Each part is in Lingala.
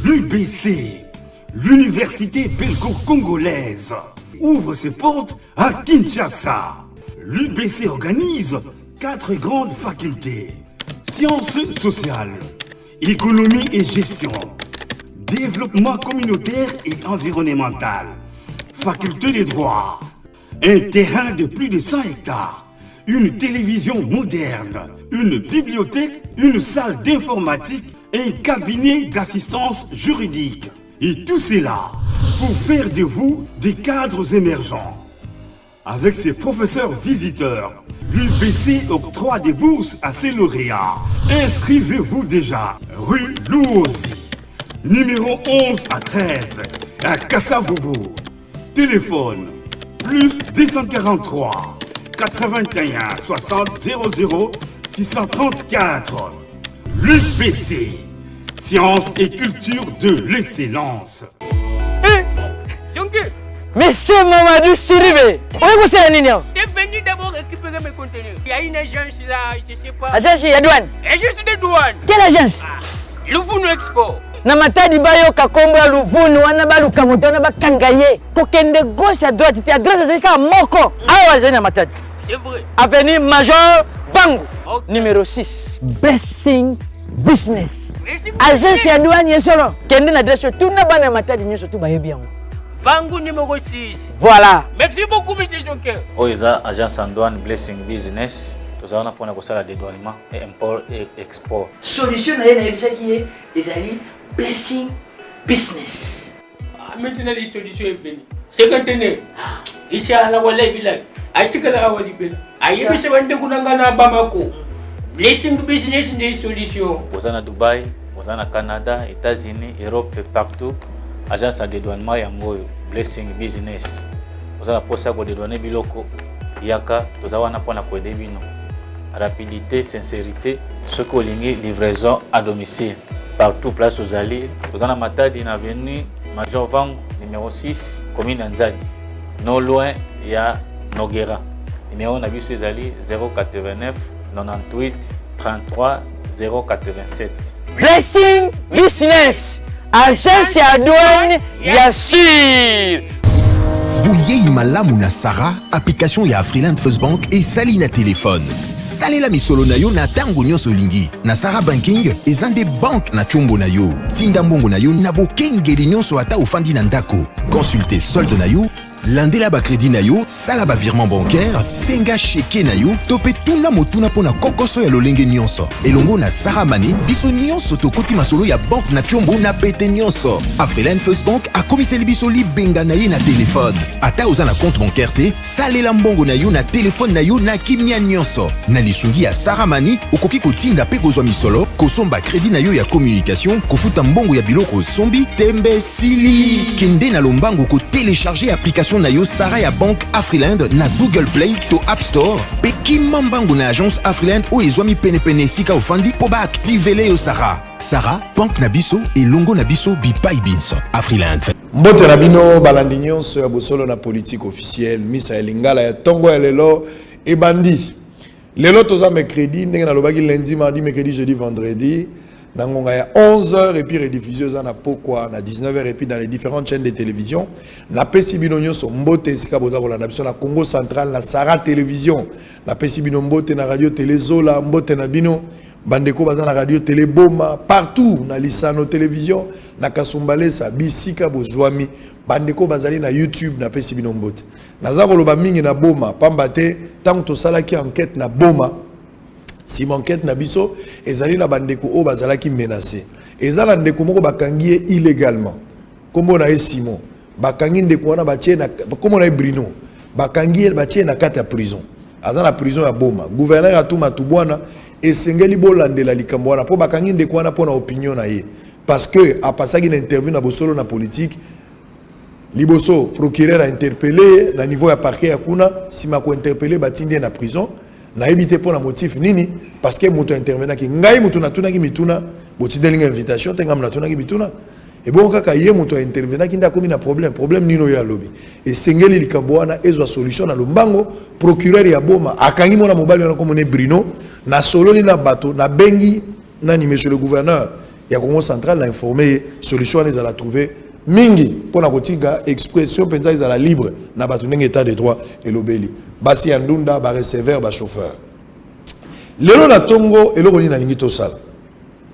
L'UBC, l'université belgo-congolaise, ouvre ses portes à Kinshasa. L'UBC organise 4 grandes facultés: sciences sociales, économie et gestion, développement communautaire et environnemental, faculté des droits, un terrain de plus de 100 hectares, une télévision moderne, une bibliothèque, une salle d'informatique, un cabinet d'assistance juridique. Et tout cela pour faire de vous des cadres émergents. Avec ses professeurs visiteurs, l'UBC octroie des bourses à ses lauréats. Inscrivez-vous déjà, rue Louosi, numéro 11 à 13, à Kassavobo. Téléphone, plus 243 81 60 00 634. L'UBC, sciences et culture de l'excellence. Monsieur Mamadou Siribe, où est-ce que vous êtes? T'es venu d'abord récupérer mes contenus. Il y a une agence là, je sais pas. Agence de douane. Agence de douane. Quelle agence? Louvunu Export. Namatadi bayo kakomba Louvunu wana baluka mutona bakangaye. Kokende gauche à droite, tu adresses zeka moko. Awa zena Namatadi. C'est vrai. Avenue Major Bangu. Okay. Numéro 6. Blessing Business. Merci. Agence de douane yesolo. Kende na adresse tout na bana Namatadi nyoso tout baye bien. Bangu numéro 6. Voilà. Merci beaucoup, monsieur Jonker. Oiza agence en douane Blessing Business. Nous allons prendre le dédouanement et import et export. Solution na yena ebisa qui est ezali Blessing Business. Maintenant les solutions est venue. C'est quand t'es ici à la Walla village. Atikala awali bela. Ayebi se bande kunangana Bamako. Blessing Business des solutions. Vous êtes à Dubaï, vous êtes à Canada, États-Unis, Europe et partout. Agence de dédouanement Yangoyo, Blessing Business. Vous avez posé à dédouaner biloko. Yaka, vous avez un point à coder bino. Rapidité, sincérité, ce que vous livraison à domicile. Partout, place aux alliés. Vous avez un matin d'une avenue Major Vang, numéro 6, commune Nzadi. Non loin, il y a Noguera. Numéro on a vu ces alliés 089 98 33 087. Blessing Business. Agence ya douane ya sûr. Bouye malamu na Sarah, application ya Afriland First Bank et sali na téléphone. Salela misolo na yo na tango nyonso lingi. Na Sarah Banking, ezande bank na chombo na yo. Tinda mbongo na yo na bokengeli nyonso ata ofandi na ndako. Consultez solde na yo, landela ba crédit na yo, sala ba virement bancaire, senga cheke na yo, topé tuna motuna pona kokoso ya lolenge nyonso. Elongo na Sarah Money, biso nyonso tokoti masolo ya bank na chombo na pete nyonso. Afriland First Bank a komiseli biso li benga na ye na téléphone. Ata oza na compte bancaire te, salela mbongo na yo na téléphone na yo na kimia nyonso. Na lisungi ya Sarah Money, okoki kotinda pe kozwa misolo, kosomba crédit na yo ya communication, kofuta mbongo ya biloko sombi, tembe sili. Kende na lombango ko télécharger application na yo Sarah ya Bank Afriland na Google Play to App Store. Pe kimambango na agence Afriland o ezwami pene sika ofandi po ba activele yo Sarah. Sarah, Bank na biso et longo na biso bipai binso. Afriland. Mbote na bino balandi nyonso ya bosolo na politique officielle misa ya lingala ya tongo ya lelo e bandi. Lelo toza mercredi ndenge na lobaki lundi, mardi, mercredi, jeudi, vendredi. Nangonga ya 11h et puis rediffuseuse na pokwa na 19h et puis dans les différentes chaînes de télévision. Na pesi bino nyonso mbote sika boza kolanda biso na Congo central na Sarah télévision. Na pesi bino mbote na radio télé Zola, mbote na bino bandeko baza na radio télé Boma partout na Lisano télévision na Kasumbalesa bisika bozwami bandeko bazali na YouTube na pesi bino mbote. Naza koloba mingi na Boma pamba te tant to salaki enquête na Boma. Si enquête na biso ezali na bandeko o bazalaki menacé ezala ndeko moko bakangi illégalement kombo na Simon bakangi ndeko wana batie na kombo na Brino bakangi batie na kata prison azana prison ya Boma gouverneur atuma tubwana esengeli bolandela likambo wana po bakangi ndeko wana pona opinion na ye parce que apasaki na interview na bosolo na politique liboso procureur a interpellé na niveau ya parquet ya kuna sima ko interpeller batindi na prison na évité pour la motif nini parce que moto intervenant ki ngai moto na tuna ki mituna botidelinga invitation tengam na tuna ki mituna et bon kaka ye moto intervenant ki nda komi na problème nino ya lobby et sengeli likambo wana ezwa solution na lombango procureur ya Boma akangi mona mobali wana komone Brino na sololi na bato na bengi nani monsieur le gouverneur il y a Congo central l'a informé solution les a trouver mingi pour na kotika expression penza ils a la libre na batu ndenge état de droit et l'obéli basi andunda ba receveur ba chauffeur lelo na tongo eloko ni na lingi to sala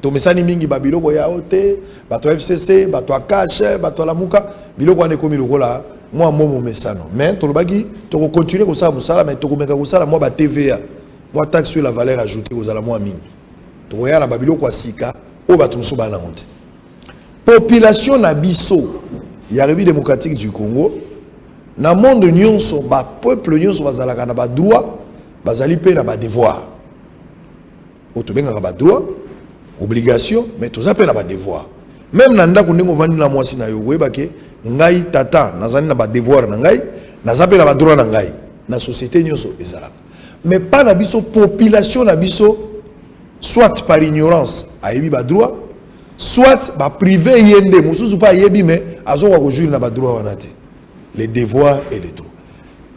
to mesani mingi ba biloko ya ote bato FCC bato akache bato lamuka biloko ane komi lokola moi momo mesano mais to lobaki to ko continuer ko sala musala mais to ko meka ko sala moi ba TVA moi taxe sur la valeur ajoutée ko sala moi mingi to ya na ba biloko asika o bato muso ba na monte population na biso ya République démocratique du Congo na monde nyonso ba peuple nyonso bazalaka na ba droit bazali pe na ba devoir otobenga ba droit obligation mais tout ça pe na ba devoir même na ndako ndenge vandi na mwasi na yo webake ngai tata nazali na ba devoir na ngai nazape na ba droit na ngai na société nyonso ezalaka mais pas na biso population na biso soit par ignorance ayebi ba droit soit ba privé yende mususu pa yebi mais azo wa kojuri na ba droit wana te les devoirs et les droits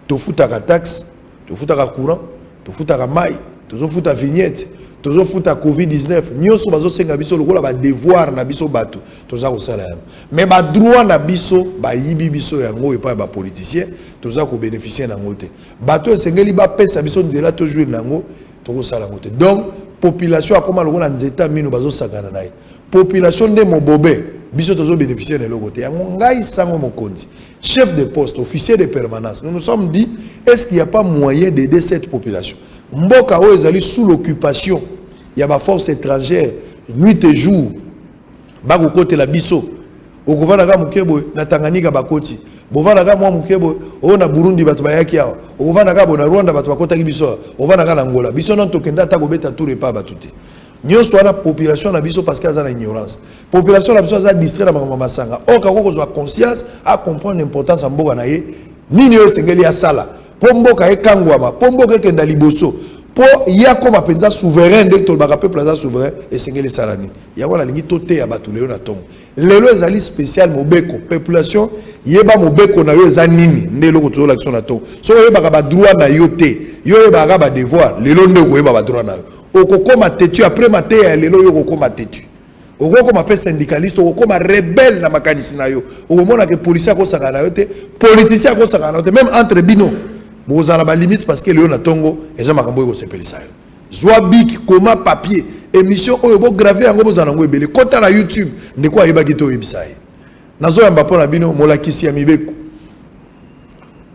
to futaka taxe to futaka courant to futaka mai to futa vignette to futa covid-19 nyoso bazo senga biso lokola ba devoir na biso bato toza ko sala yango mais ba droit na biso ba yibi biso yango et pas ba politicien toza ko bénéficier nango te bato esengeli ba pesa biso nzela to jouer nango to ko sala ngote donc population akoma lokola nzeta mino bazo sakana naye population de Mobobé, biso tozo bénéficier de l'ogoté. Ngai sango mokonzi, chef de poste, officier de permanence. Nous nous sommes dit, est-ce qu'il n'y a pas moyen d'aider cette population? Mboka o ezali sous l'occupation. Il y a ma force étrangère, nuit et jour. Bago kote la biso. Okovana ga mukebo na Tanganyika bakoti. Bovana ga mwa mukebo o na Burundi batu bayaki awa. Okovana ga na Rwanda batu bakota ki biso. Ovana ga na Angola. Biso non tokenda ta kobeta tout repas batute. Nous sommes la population na biso parce qu'elle a l'ignorance. Population na biso a distrait na mama masanga. Or quand on a conscience à comprendre l'importance en mboka na ye, nini yo sengeli ya sala. Po mboka e kangwama, po mboka kenda liboso. Po ya koma penza souverain de to baka peuple za souverain et sengeli sala ni. Ya wana lingi tote ya batu lelo na tongo. Lelo ezali spécial mobeko population yeba mobeko na yo eza nini ndelo ko to l'action na tongo. So yeba ba droit na yo te. Yo yeba ba devoir, lelo ndeko yeba ba droit na yo. Okokoma tetu après maté ya lelo yo okokoma tetu okokoma pe syndicaliste okokoma rebelle na makanisi na yo okomona que policier ko saka na yo te politicien ko saka na yo te même entre bino bozala ba limite parce que lelo na tongo eza makambo yo sepelisa yo zwa bik koma papier émission oyo bo graver yango bozala ngo ebele kota na YouTube ndeko ayeba kito yebisai nazo yamba pona bino molakisi ya mibeko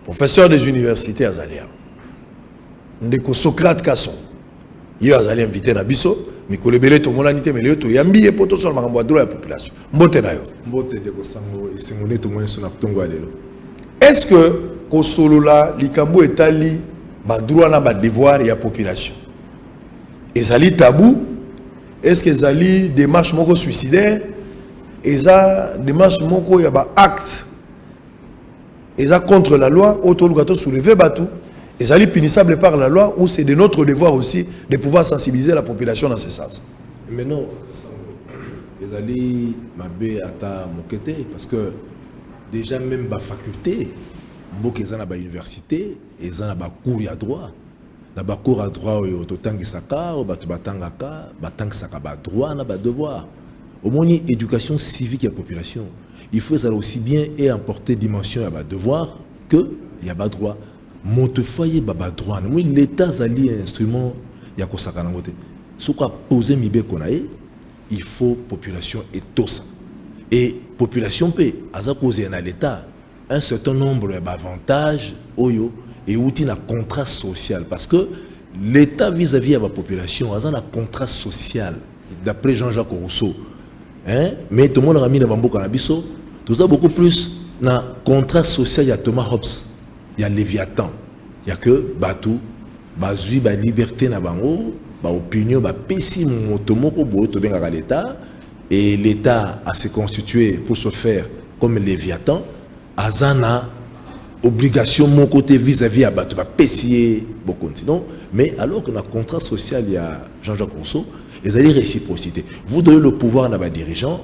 professeur des universités azalia ndeko Socrate Kasson yo azali invité na biso mikolo ebele to monani te meleo to yambi poto sur makambo ya droit ya population mbote na yo mbote de kosango isengone to moni sona tongo alelo est-ce que ko solola likambo etali ba droit na ba devoir ya population ezali tabou est-ce que ezali démarche moko suicidaire eza démarche moko ya ba acte eza contre la loi autoluka to soulever batu et ça est punissable par la loi ou c'est de notre devoir aussi de pouvoir sensibiliser la population dans ce sens. Mais non, les alliés m'abbé à moqueté parce que déjà même ma faculté, ils ont une université, ils ont un cours à droit. Na cours à droit au totangi saka, au batangaka, batang saka ba droit na ba devoir. Au moins éducation civique à la population. Il faut ça aussi bien et emporter dimension à ba devoir que il y a ba droit. Montefoyer baba droit oui l'état zali instrument ya ko sakana ngote soko poser mibe konae il faut population et tout ça et population peut aza poser na l'état un certain nombre d'avantages oyo et outil na contrat social parce que l'état vis-à-vis à la population aza na contrat social d'après Jean-Jacques Rousseau hein mais tout le monde a mis na bamboka na biso tout ça beaucoup plus na contrat social ya Thomas Hobbes. Il y a Léviathan, il y a que Batou, Bazui, ba liberté na bango, ba opinion, ba pessi motomoko boto benga l'État et l'État a se constitué pour se faire comme Léviathan, azana obligation mon côté vis-à-vis à Batou, ba pessi beaucoup non, mais alors que dans le contrat social il y a Jean-Jacques Rousseau, ils allaient réciprocité. Vous donnez le pouvoir à ba dirigeant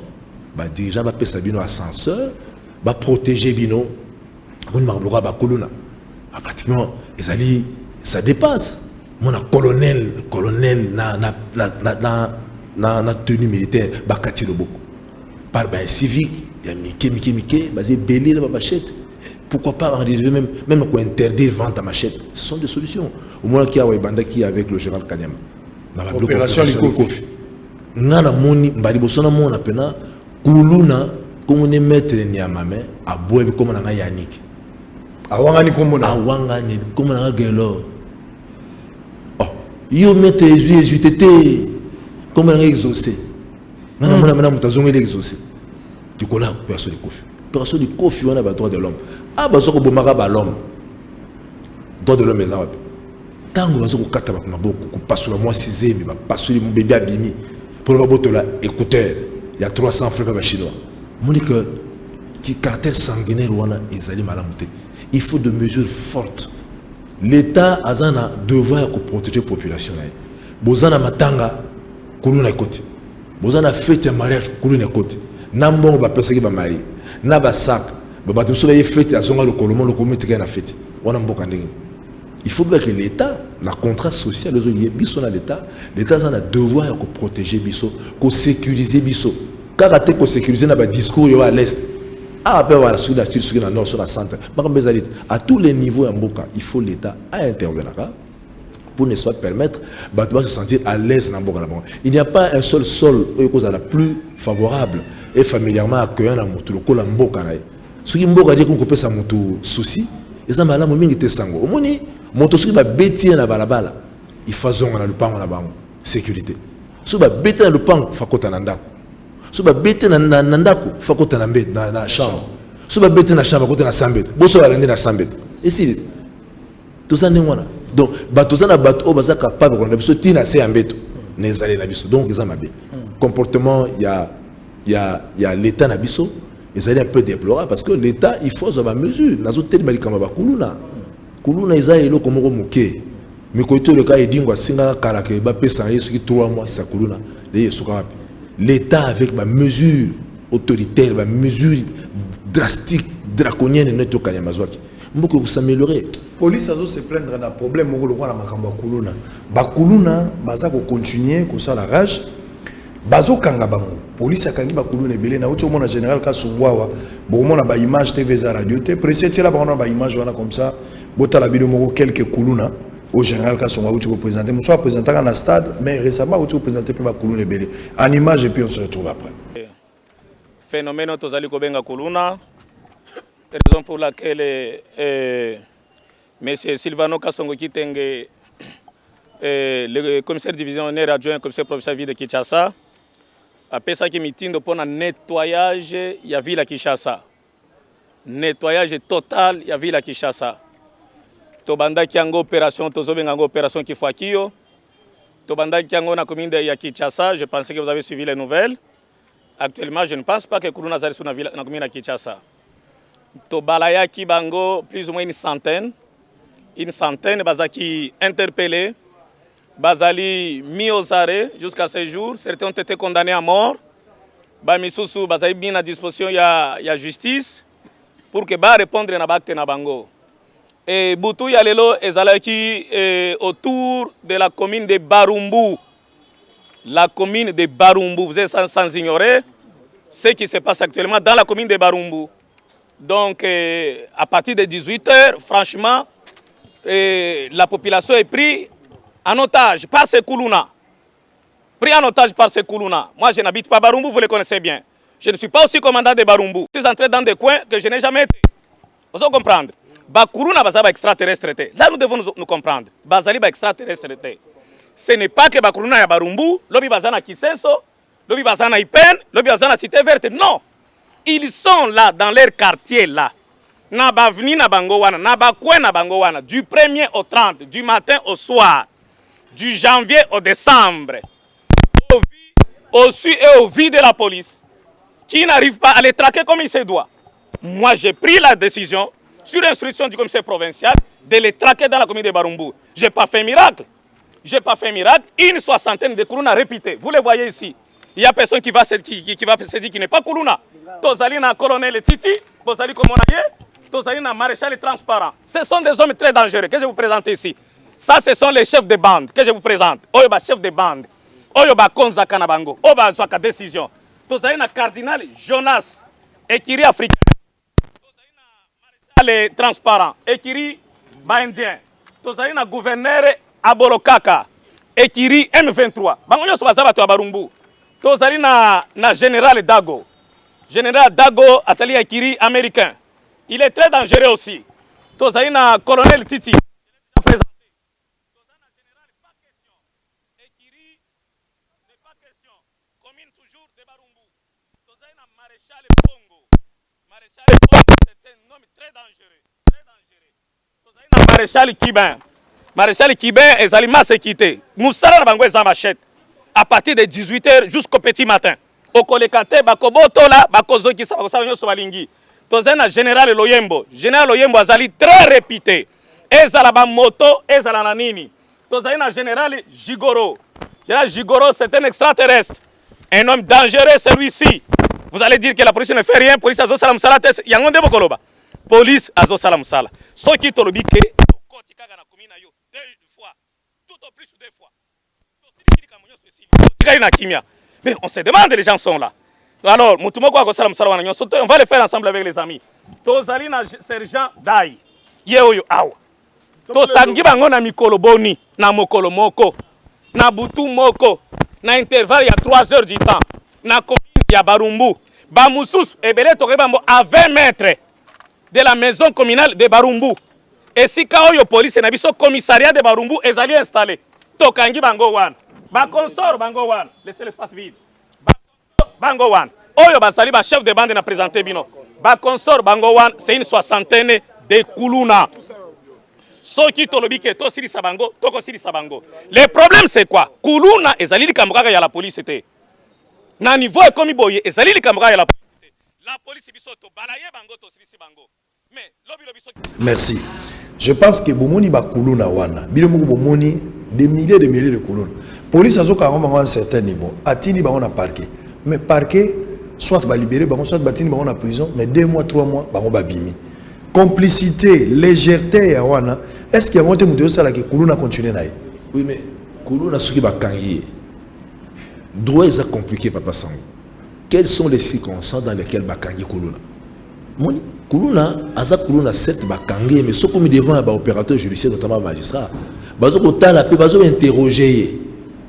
va pesa bino ascenseur, va protéger bino. Pratiquement, ça dépasse. Mon colonel, na tenue militaire bakati loboko par ben civique il y a Mickey basé belé la machette. Pourquoi pas arriver même pour interdire vente à machette. Ce sont des solutions. Au moins qui a Webanda qui avec le général Kanyama. Opération Likofi. Nana moni mbali bosona mona pena kuluna comme on est maître ni amame a boebi comme na Yannick. Awangani komona. Awangani comme na gelo. Oh, yo maître Jésus comme na exaucé. Nana mona mena mutazonga exaucé. Du coup là personne Likofi. Personne Likofi on a ba droit de l'homme. Ah bazoko bomaka ba l'homme. Droit de l'homme ezawap. Tango bazoko kata ba maboko ko pasula moi 6e ba pasuli mon bébé abimi. Pour le boto là écouteur, il y a 300 francs chinois. Monique qui caractère sanguinaire wana ezali malamuté. Il faut de mesures fortes. L'État a un devoir de protéger la population. Bozana matanga kuluna côté. Bozana fête de mariage kuluna côté. Nambo ba personne ba marié. Na ba sac, ba bato so ba fête a zonga le kolomo le comité na fête. Wana mboka ndenge. Il faut bien que l'État, le contrat social, l'État a un devoir de protéger Bisso, de sécuriser Bisso. Quand on sécuriser le discours à l'Est, après voilà, sur la sud, sur la nord, sur la centre, à tous les niveaux, il faut l'État à intervenir pour ne pas permettre de se sentir à l'aise dans Mboka. Il n'y a pas un seul sol qui est la plus favorable et familièrement accueillant dans le Mboka. Ce qui Mboka dit qu'on peut faire un souci, et ça m'a l'air de sango. Moto soki ba beti na balabala il faut zonga na lupango na bango sécurité so ba beti na lupango fakota na ndako so ba beti na ndako fakota na mbet na chambre so ba beti na chambre fakota na sambeto boso balandi na sambeto et si tout ça ndengwana donc bato za na bato o baza capable ko na biso tina se ambeto nezali na biso donc ça mabe comportement il y a l'état na biso ezali un peu déplorable parce que l'état il faut avoir mesure nazo telema likamba bakuluna kuluna eza eloko moko moke mikoito le cas edingwa singa karake ba pesa yesu ki 3 mois sa kuluna le yesu ka wapi l'état avec ma mesure autoritaire ma mesure drastique draconienne neto kanya mazwaki mboko s'améliorer police azo se plaindre na problème moko lokwa na makambo kuluna ba kuluna baza ko continuer ko sala rage bazo kanga bango police akangi ba kuluna ebele na uti mona général Kasungwawa bo mona ba image TV za radio te précédé là ba image wana comme ça bota la vidéo moko quelques kuluna au général Kasongwa où tu représenter moi soit présenté dans le stade mais récemment où tu représenter pour kuluna belé en image et puis on se retrouve après phénomène tozali kobenga kuluna raison pour laquelle monsieur Silvano Kasongo Kitenge le commissaire divisionnaire adjoint commissaire provincial ville de Kinshasa a pensé que mitindo pour un nettoyage il y a ville à Kinshasa nettoyage total il y a ville à Kinshasa. Tobanda kiango opération tozobenga opération Kifuakio. Tobanda kiango na commune de Kinshasa, je pensais que vous avez suivi les nouvelles. Actuellement, je ne pense pas que Kuluna Zari sur la ville na commune de Kinshasa. Tobalaya kibango plus ou moins une centaine bazaki interpellés, bazali mis aux arrêts jusqu'à ce jour, certains ont été condamnés à mort. Ba misusu bazali mis à disposition ya justice pour que ba répondre na bakte na bango. Et Boutou Yalelo ezalaki autour de la commune de Barumbu. La commune de Barumbu, vous êtes sans ignorer ce qui se passe actuellement dans la commune de Barumbu. Donc, à partir de 18h, franchement, la population est prise en otage par ces Koulouna. Pris en otage par ces Koulouna. Moi, je n'habite pas Barumbu, vous le connaissez bien. Je ne suis pas aussi commandant de Barumbu. Je suis entré dans des coins que je n'ai jamais été. Vous allez comprendre. Bakuruna bazaba extraterrestre. Là, nous devons nous comprendre. Bazali ba extraterrestre. Ce n'est pas que Bakuruna ya Barumbu, lobi bazana Kisenso, lobi bazana Ipen, lobi bazana Cité Verte. Non. Ils sont là, dans leur quartier là. Na bavni na bangowana, na bakwe na bangowana, du 1er au 30, du matin au soir, du janvier au décembre, au su et au vu de la police, qui n'arrive pas à les traquer comme il se doit. Moi, j'ai pris la décision, sur instruction du commissaire provincial, de les traquer dans la commune de Barumbu. Je n'ai pas fait miracle. Je n'ai pas fait miracle. Une soixantaine de Koulouna répétés. Vous les voyez ici. Il n'y a personne qui va se dire qu'il n'est pas Koulouna. Tozali na colonel Titi, Tozali Komonaye, Tozali na maréchal transparent. Ce sont des hommes très dangereux que je vous présente ici. Ça, ce sont les chefs de bande que je vous présente. Oyoba chef de bande. oyo bakonzaka na bango oyo bazwaka décision tozali na cardinal Jonas ekiri africain tozali na maréchal transparent ekiri baindien tozali na gouverneur Abolokaka ekiri M23 bango nyonso baza bato ya barumbu tozali na général Dago azali ekiri américain il est très dangereux aussi tozali na colonel Titi Maréchal Kibin ezali masse équité musala na bango eza machette à partir de 18h jusqu'au petit matin okolekate bakobotola bakozokisa bakosala nyonso balingi tozali na général Loyembo azali très réputé ezala ba moto ezala na nini tozali na général Gigoro c'est un extraterrestre un homme dangereux celui-ci vous allez dire que la police ne fait rien police azo sala musala te yango nde bokoloba police azo sala musala soki tolobi ke okoti kaka na komina yo deux fois tout au plus deux fois mais on se demande les gens sont là alors mutumoko akosala musala wana nyonso on va le faire ensemble avec les amis tozali na sergent Dai ye oyo awa tosangi bango na mikolo boni na mokolo moko na butu moko na intervalle ya 3 heures du temps na commune ya Barumbu bamususu ebele tokebambo à 20 mètres de la maison communale de Barumbu et si ka oyo police na biso commissariat de Barumbu ezali installé tokangi bango wana ba consort bango wana laissez l'espace vide bango wana oyo basali ba chef de bande na présenté bino ba consort bango wana c'est une soixantaine de kuluna soki tolobi ke to silisa bango toko silisa bango le problème c'est quoi kuluna ezali likambo kaka ya la police te na niveau ekomi boye ezali likambo kaka ya la police biso to balaye bango to silisi bango mais lobi biso. Merci. Je pense que bomoni ba kuluna wana bilo moko bomoni des milliers de kuluna police azoka ngomba à un certain niveau atini bango na parquet mais parquet soit ba libérer bango soit batini bango na prison mais 2 mois 3 mois bango ba bimi complicité légèreté ya wana est-ce qu'il y a monté muto sala que kuluna continuer naï. Oui mais kuluna suki ba kangi droit est compliqué papa Sango. Quelles sont les circonstances dans lesquelles ba kangi kuluna moni kuluna aza kuluna certes ba kangi mais soko mi devant ba opérateur judiciaire notamment magistrat bazo ko tala pe bazo interroger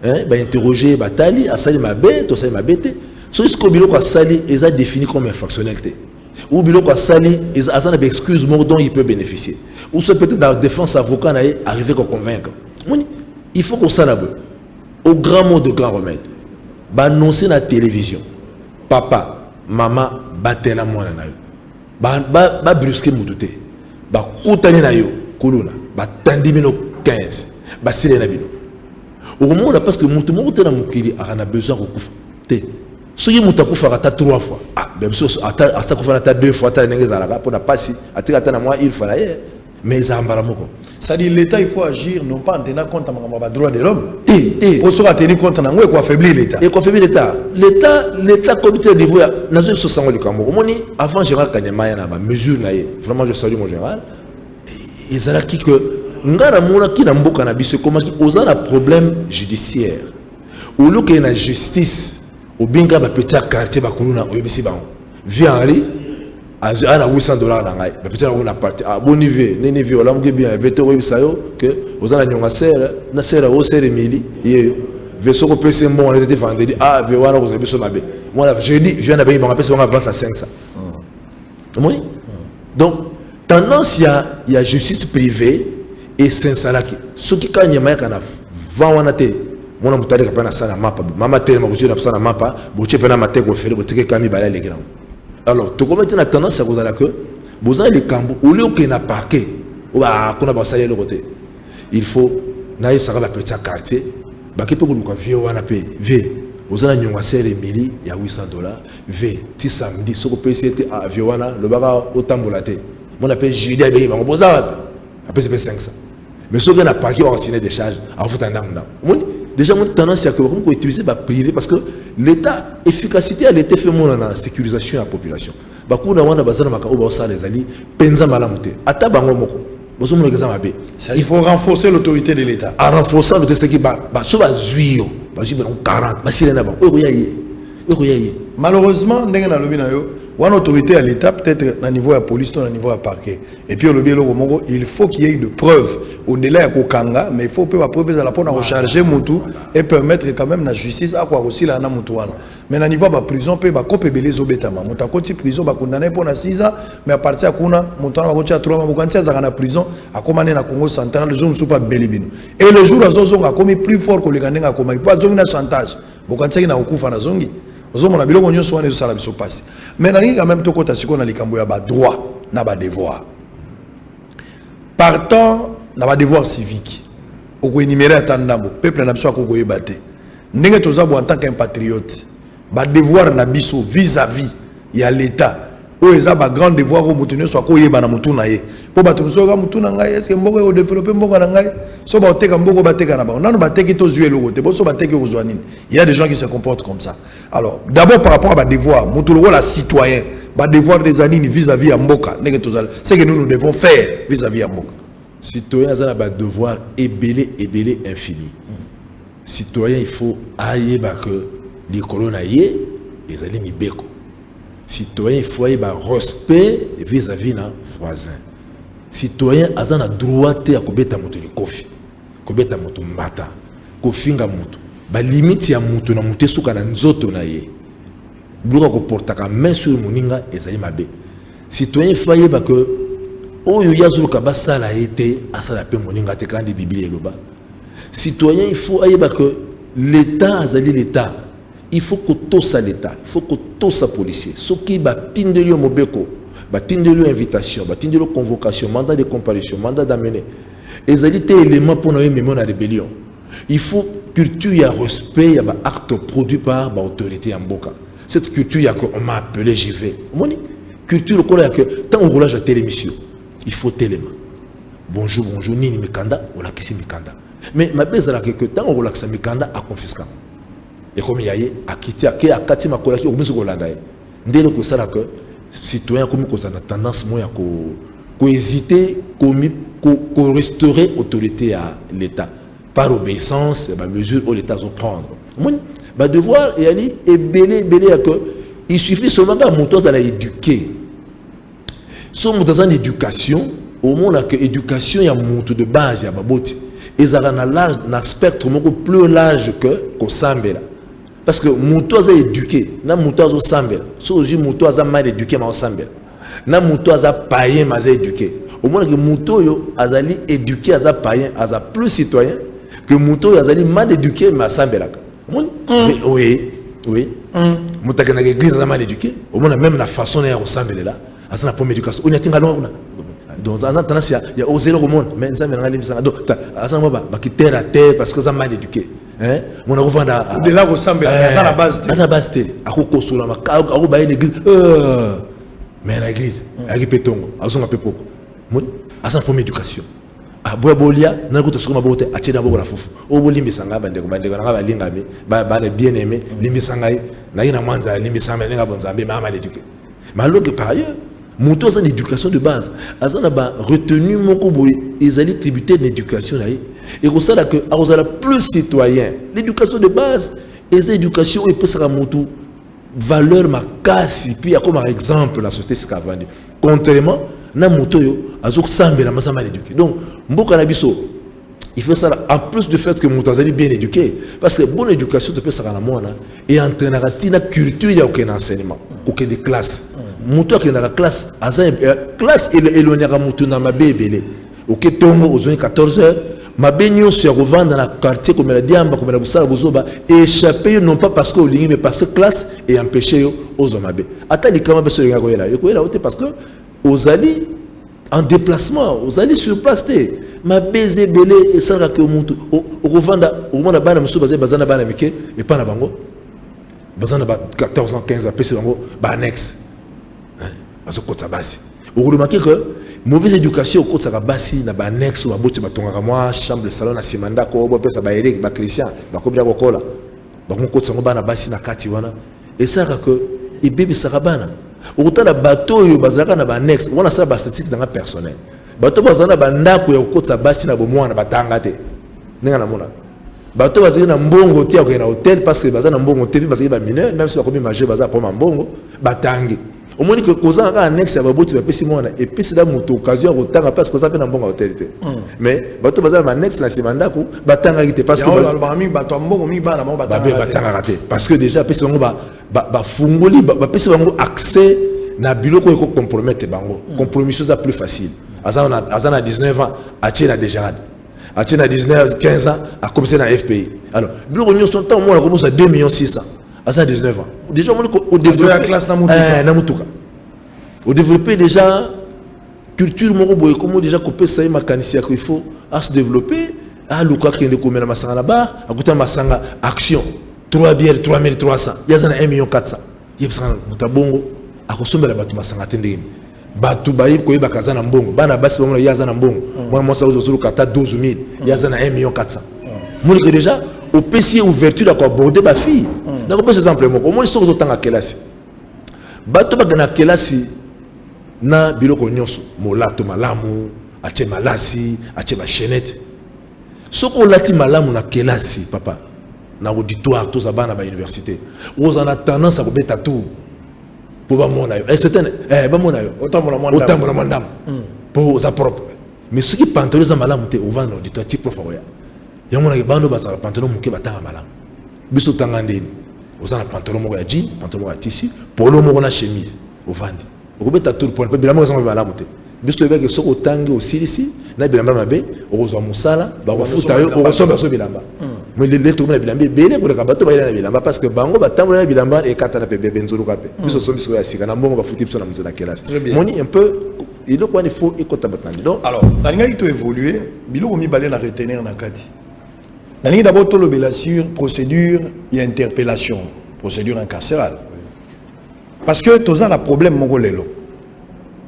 ba interroger batali asali mabe to sali mabete so isko biloko asali eza défini comme infractionnel té ou biloko asali eza na excuse mort dont il peut bénéficier ou soit peut-être dans la défense avocat na arriver à convaincre moni il faut qu'on s'anabe au grand mot de grand remède ba annoncer na télévision papa maman batela mwana na yo ba brusquer mututé ba kutani na yo kuluna ba tandi bino 15 ba sile na bino au moment là parce que mutu moko te na mukili a besoin de kufa te soki mutu akufa ata 3 fois même si ata kufa ata 2 fois ata nenge zalaka pour na passer ata na moi il faut là mais zambara moko ça dit l'état il faut agir non pas en tenant compte des droits de l'homme pour se tenir compte nango et quoi affaiblir l'état et quoi affaiblir l'état comité de niveau nazo sosango likambo omoni avant général Kanyama na ba mesure na vraiment je salue mon général ezala ki que ngara mona ki na mboka na biso komaki oza na problème judiciaire ou lo ke na justice au binga ba petit quartier ba kuluna oyebisi bango via Henri à $800 dans ngai ba petit na parti à bon niveau nene vie ola mke bien beto oyebisa yo que oza na nyonga sera na sera o sera mili ye veso ko pese mo on était vendredi ve wana ko zebiso mabe moi jeudi je viens na ba ba pese on avance à 500 donc tendance il y a justice privée et Saint-Salaki ce qui quand Nyama kana va wana te mona mutali ka pana sana mapa mama tele makuzi na sana mapa boche pena mateko fere botike kami bala les grands alors to comment na tendance à cause que vous avez les cambo au lieu que na parquet ou ba kona ba saler le côté il faut naïf ça va petit quartier ba ke pe ko luka vie wana pe vie vous avez nyonga sere mili ya $800 v ti samedi soko PCT à vie wana le baba otambola te mon appelle jeudi à ba boza après c'est 500 mais ce qu'on a parqué on a signé des charges à foutre un dame déjà mon tendance à que on utiliser ba privé parce que l'état efficacité a l'été fait mon dans la sécurisation de la population ba kuna wana bazana maka oba osala ezali penza malamuté ata bango moko bozo mo ngeza mabe il faut renforcer l'autorité de l'état à renforcer l'autorité qui ba so ba zuyo bazwi bango 40 basila na bango oyo ye malheureusement ndenge na lobi na yo une autorité à l'état peut-être à niveau de la police ou à niveau de parquet et puis il faut qu'il y ait de preuves au-delà de Kokanga mais il faut que la preuve à la pour recharger Moutou et permettre quand même la justice à quoi aussi la na Moutouana mais à niveau de la prison peut ba copé belé zobetama Mouta koti prison ba condamné pour na 6 ans mais à partir à kuna Moutouana ba koti à 3 mois ba koti à na prison à commander na Congo central les gens ne sont pas belibino et le jour à zozonga a commis plus fort que les Gandinga comme il pas zongi na chantage ba koti na okufa na zongi ozomona biloko nyonso wana ezosala biso pasi mais nalingi quand même tokota sikoyo na likambo ya badroit na badevoir partant na badevoir civique okoénumere ata ndambo peuple na biso akokoyeba te ndenge toza bo en tant qu'un patriote badevoir na biso vis-à-vis ya l'état oyo eza bagrand devoir oyo moto nyonso akoyeba na motu na ye mpo bato mosusu oyoka motu na ngai eske mboka ekodevelope mboka na ngai so baoteka mboka bateka na bango nano bateki tozwi eloko te boso bateki kozwa nini il y a des gens qui se comportent comme ça alors d'abord par rapport à badevoir motu lokola citoyen badevoir des anini vis-à-vis ya mboka ndenge tozala ce que nous devons faire vis-à-vis ya mboka citoyen aza na badevoir ebele infini citoyen il faut ayeba que likolo na ye ezali mibeko citoyen il faut avoir respect vis-à-vis na voisin citoyen a na droit à kobeta moto likofi kobeta moto mbata kofinga moto ba limite ya moto na moto suka na nzoto na ye bloka ko portaka main sur moninga ezali mabe citoyen il faut avoir que oyo yazuluka basala été asala pe moninga te kandi biblia eloba citoyen il faut avoir que l'état azali l'état il faut que tout ça l'État, il faut que tout ça policier. Ce qui va tindelio mobeko, va tindelio invitation, va tindelio convocation, mandat de comparution, mandat d'amener. Et ça dit éléments pour nous même la rébellion. Il faut culture y a respect, il y a un acte produit par l'autorité en boka. Cette culture y a qu'on m'a appelé j'y vais. Moni culture le colère que tant on roulage à télémission, il faut téléma. Bonjour ni mikanda, on a kissé mikanda. Mais ma baisse là que tant on roulage à mikanda à confisquer. Et comme il y a à quitter à kati makola qui au moins ko landa ndelo ko sala que citoyen comme ko ça tendance moi ko hésiter ko restaurer autorité à l'état par obéissance ba mesure où l'état doit prendre mon ba devoir et ali et belé que il suffit seulement que moto à éduquer son moto en éducation au moins que éducation ya moto de base ya baboti et ça na large na spectre beaucoup plus large que ko sambela. Parce que Moutou a éduqué, na Moutou a sambel. Si aujourd'hui Moutou a mal éduqué, ma sambel. Na Moutou a païen, ma éduqué. Au moins que Moutou a éduqué, a païen, a plus citoyen que Moutou a mal éduqué, ma sambel. Oui. Moutou a l'église a mal éduqué. Au moins même la façon de sambel là, a sa première éducation. On est un galon. Donc en tendance il y a osé le monde, mais ça me rend l'impression. Donc à ce moment là, qui terre à terre parce que ça mal éduqué. Hein mon enfant de là ressemble à la base à coko sur la à ba l'église mais l'église avec pétongo à son pepoko mon à sa première éducation a boya bolia na ko to soma bote a tshena bo la fufu o bolimbi sanga bande na ba linga mi ba bien aimé limbi sanga na ina mwanza limbi sanga na bonza mbe mama l'éduquer mais alors que par ailleurs Moutou a une éducation de base. Azana ba retenu moko boy ezali tributaire d'éducation là et ko sala que azala plus citoyen. L'éducation de base et l'éducation et peut sera Moutou valeur makasi puis comme exemple la société skavandi. Contrairement na Moutou yo azok sambela masama éduqué. Donc mboka na biso il faut ça en plus du fait que Moutou azali bien éduqué parce que bonne éducation te peut sera na mona et entraînera tina culture ya aucun enseignement aucun de classe. Moutou qui est dans la classe, classe éloignée à Moutou dans ma bébé. Ok, tombe aux 14h, ma baignon se revend dans la quartier comme la diamba, comme la boussole, bozoba, et échapper non pas parce que mais parce que classe et empêcher aux hommes. Attends, les camarades se regardent là. Parce que aux alliés en déplacement, aux alliés sur place, ma bébé belé et ça que Moutou, au revend la banane, monsieur basé bazana banamike et pas na bango. Bazana 14 ans, 15 ans, PC bango, banex. Parce que vous remarquez que mauvaise éducation au côté de Bassi, na banex ou aboti batonga moi chambre de salon na simanda ko bo pesa ba Eric ba Christian ba kobia ko kola ba ko côté ngo bana Bassi na kati wana et ça que et bébé sarabana autant na bateau yo bazaka na banex wana ça ba statistique dans personnel bateau bazana ba ndako ya côté de Bassi na bo mwana batanga te ninga na mona bato bazali na mbongo te ya hôtel parce que bazali na mbongo te bazali ba mineur même si bakomi majeur bazali pour mbongo batangi omoni que kozanga ka annexe ya baboti ba pesi mona et puis c'est la moto occasion kotanga parce que ça fait na mbongo hôtel te mais bato bazali na annexe na simandako batanga te parce que bato mbongo mi bana mo batanga te parce que déjà pesi bango ba fungoli ba pesi bango accès na biloko ko compromettre bango compromission ça plus facile azana 19 ans atie na déjà à 19 15 ans a commencé dans FPI alors biloko nyo son temps on a commencé à 2 millions 600 à 19 ans déjà on développer la classe na mutuka on développer déjà culture moko boye comment déjà couper ça mécanicien qu'il faut à se développer à luka qui est comme na masanga là-bas à côté masanga action 3 bières 3300 il y a 1 million 400 il y a ça mutabongo à consommer la batu masanga tendemi batu bayi koyeba kaza na mbongo bana basi bango yaza na mbongo moi moi ça aujourd'hui kata 12000 yaza na 1 million 400 moi que déjà au PC ouverture d'accord aborder ba fille donc par exemple moi moi so tanga kelasi batu bagana kelasi na biloko nyonso molato malamu ache malasi ache ba chenette soko lati malamu na kelasi papa na auditoire tous abana ba université vous en a tendance à beta tout pour ba mona yo certain ba mona yo autant mon mandam pour sa propre mais ce qui pantalon za malamu te au vendre auditoire type prof ya yamona ke bando ba sa pantalon muke batanga malamu biso tanga ndeni ozana pantalon moko ya jean pantalon ya tissu polo moko na chemise au vendre au beta tout pour bilamba za malamu te biso lebe ke soko tangi au silisi na bilamba mabe ozwa musala ba wafuta yo ozomba so bilamba mais les tout na bilamba belé ko ka bato ba ina bilamba parce que bango batambo na bilamba e kata na bebe benzulu kape biso so biso ya sika na mbongo ba futi biso na mzela kelasi moni un peu il donc il faut écouter batandi donc alors dalinga ito évoluer biloko mi balé na retenir na kati dalinga d'abord to lobela sur procédure et interpellation procédure incarcérale parce que toza na problème moko lelo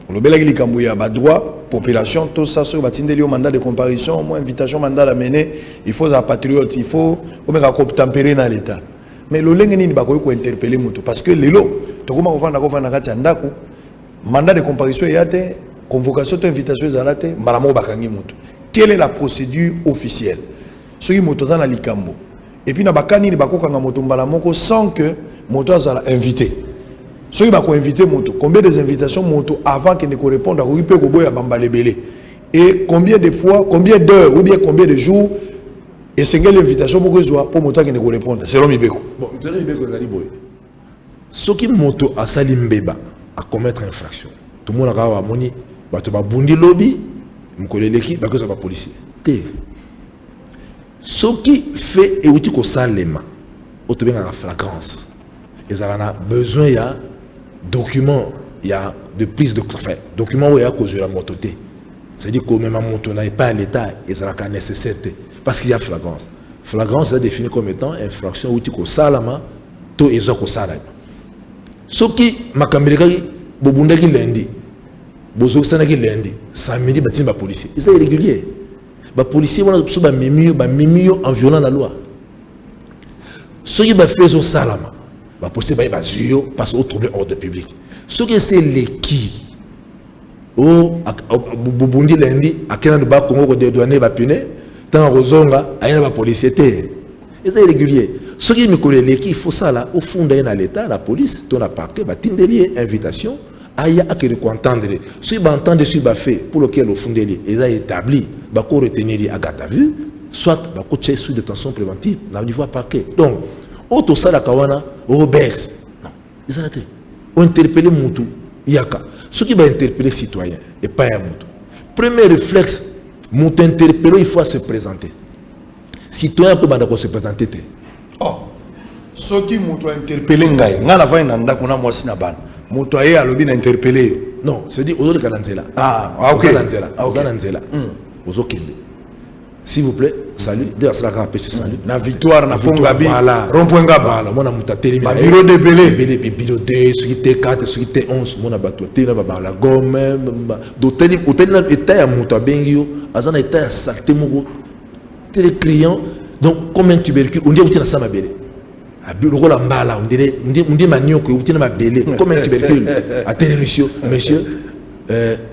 lobela ki likambo ya ba droit population tout ça sur batindeli au mandat de comparution moi invitation mandat à mener il faut un patriote il faut au meka ko tempérer na l'état mais lo lenge nini ba ko interpeller mutu parce que lelo to koma ko vanda kati ndako mandat de comparution yate convocation to invitation ezalate malamo bakangi mutu quelle est la procédure officielle soki moto dans la likambo et puis na bakani ni bakokanga moto mbala moko sans que moto azala invité ceux qui vont inviter moto, combien des invitations moto avant qu'il ne réponde à Rupi Kobo et à Bambalebele et combien de fois, combien d'heures ou bien combien de jours et c'est quelle invitation pour que soit pour moto qui ne réponde selon Mibeko. Bon, selon Mibeko Zaliboy. Ceux qui moto à Salimbeba à commettre infraction. Tout le monde a moni, bah tu vas bundi lobby, m'coller l'équipe, bah que ça va policier. Ceux qui fait et où tu ko salema, au tout bien à la flagrance. Ils ont besoin il y a document, il y a de prise de enfin, document où il y a cause de la moto. C'est-à-dire que même la moto n'est pas à l'état, il sera nécessaire parce qu'il y a flagrance. Flagrance est définie comme étant infraction où tu ko salama, to ezoko salama. Ce qui m'a cambré, bobunda qui lundi, bozo sana qui lundi, samedi batin ba policier. C'est irrégulier. Ba policier wana so ba mimio en violant la loi. Ce qui ba fait au salama. Va possible ba zuyo parce au trouble ordre public. Ce que c'est les qui au bubundi lundi akena de ba Congo ko dédouaner ba pune tant rozonga ayana ba policier té. C'est irrégulier. Ce qui me connaît les qui il faut ça là au fond dans l'état la police ton parquet va tindelier invitation aya akere ko entendre. Ce ba entendre sur ba fait pour lequel au fond deli ils a établi ba ko retenir à garde à vue soit ba ko check sous détention préventive na niveau parquet. Donc auto sala kawana au baisse non ils ont été interpeller mutu yaka ce qui va interpeller citoyen et pas un mutu premier réflexe mutu interpeller il faut se présenter citoyen peut banda ko se présenter oh ce qui mutu interpeller ngai ngana va nanda kuna mwasi na bana mutu aye alobi na interpeller non c'est dit aujourd'hui kananzela OK kananzela ozo kende s'il vous plaît, salut. D'ailleurs, c'est la grave salut. La victoire, na Pongabi, voilà. Rond-point Gaba. Voilà, mon amoutaté, ma bureau de Belé. Bureau 2, celui qui 4, celui qui 11, mon abattoté, la gomme, d'hôtel, hôtel, état à Moutabengio, Azana état à Salté Mogo, télé client, donc comme un tubercule, on dit que ça m'a belé. À bureau la mbala, on dit manio que vous ma belé, comme un tubercule. À télé, monsieur,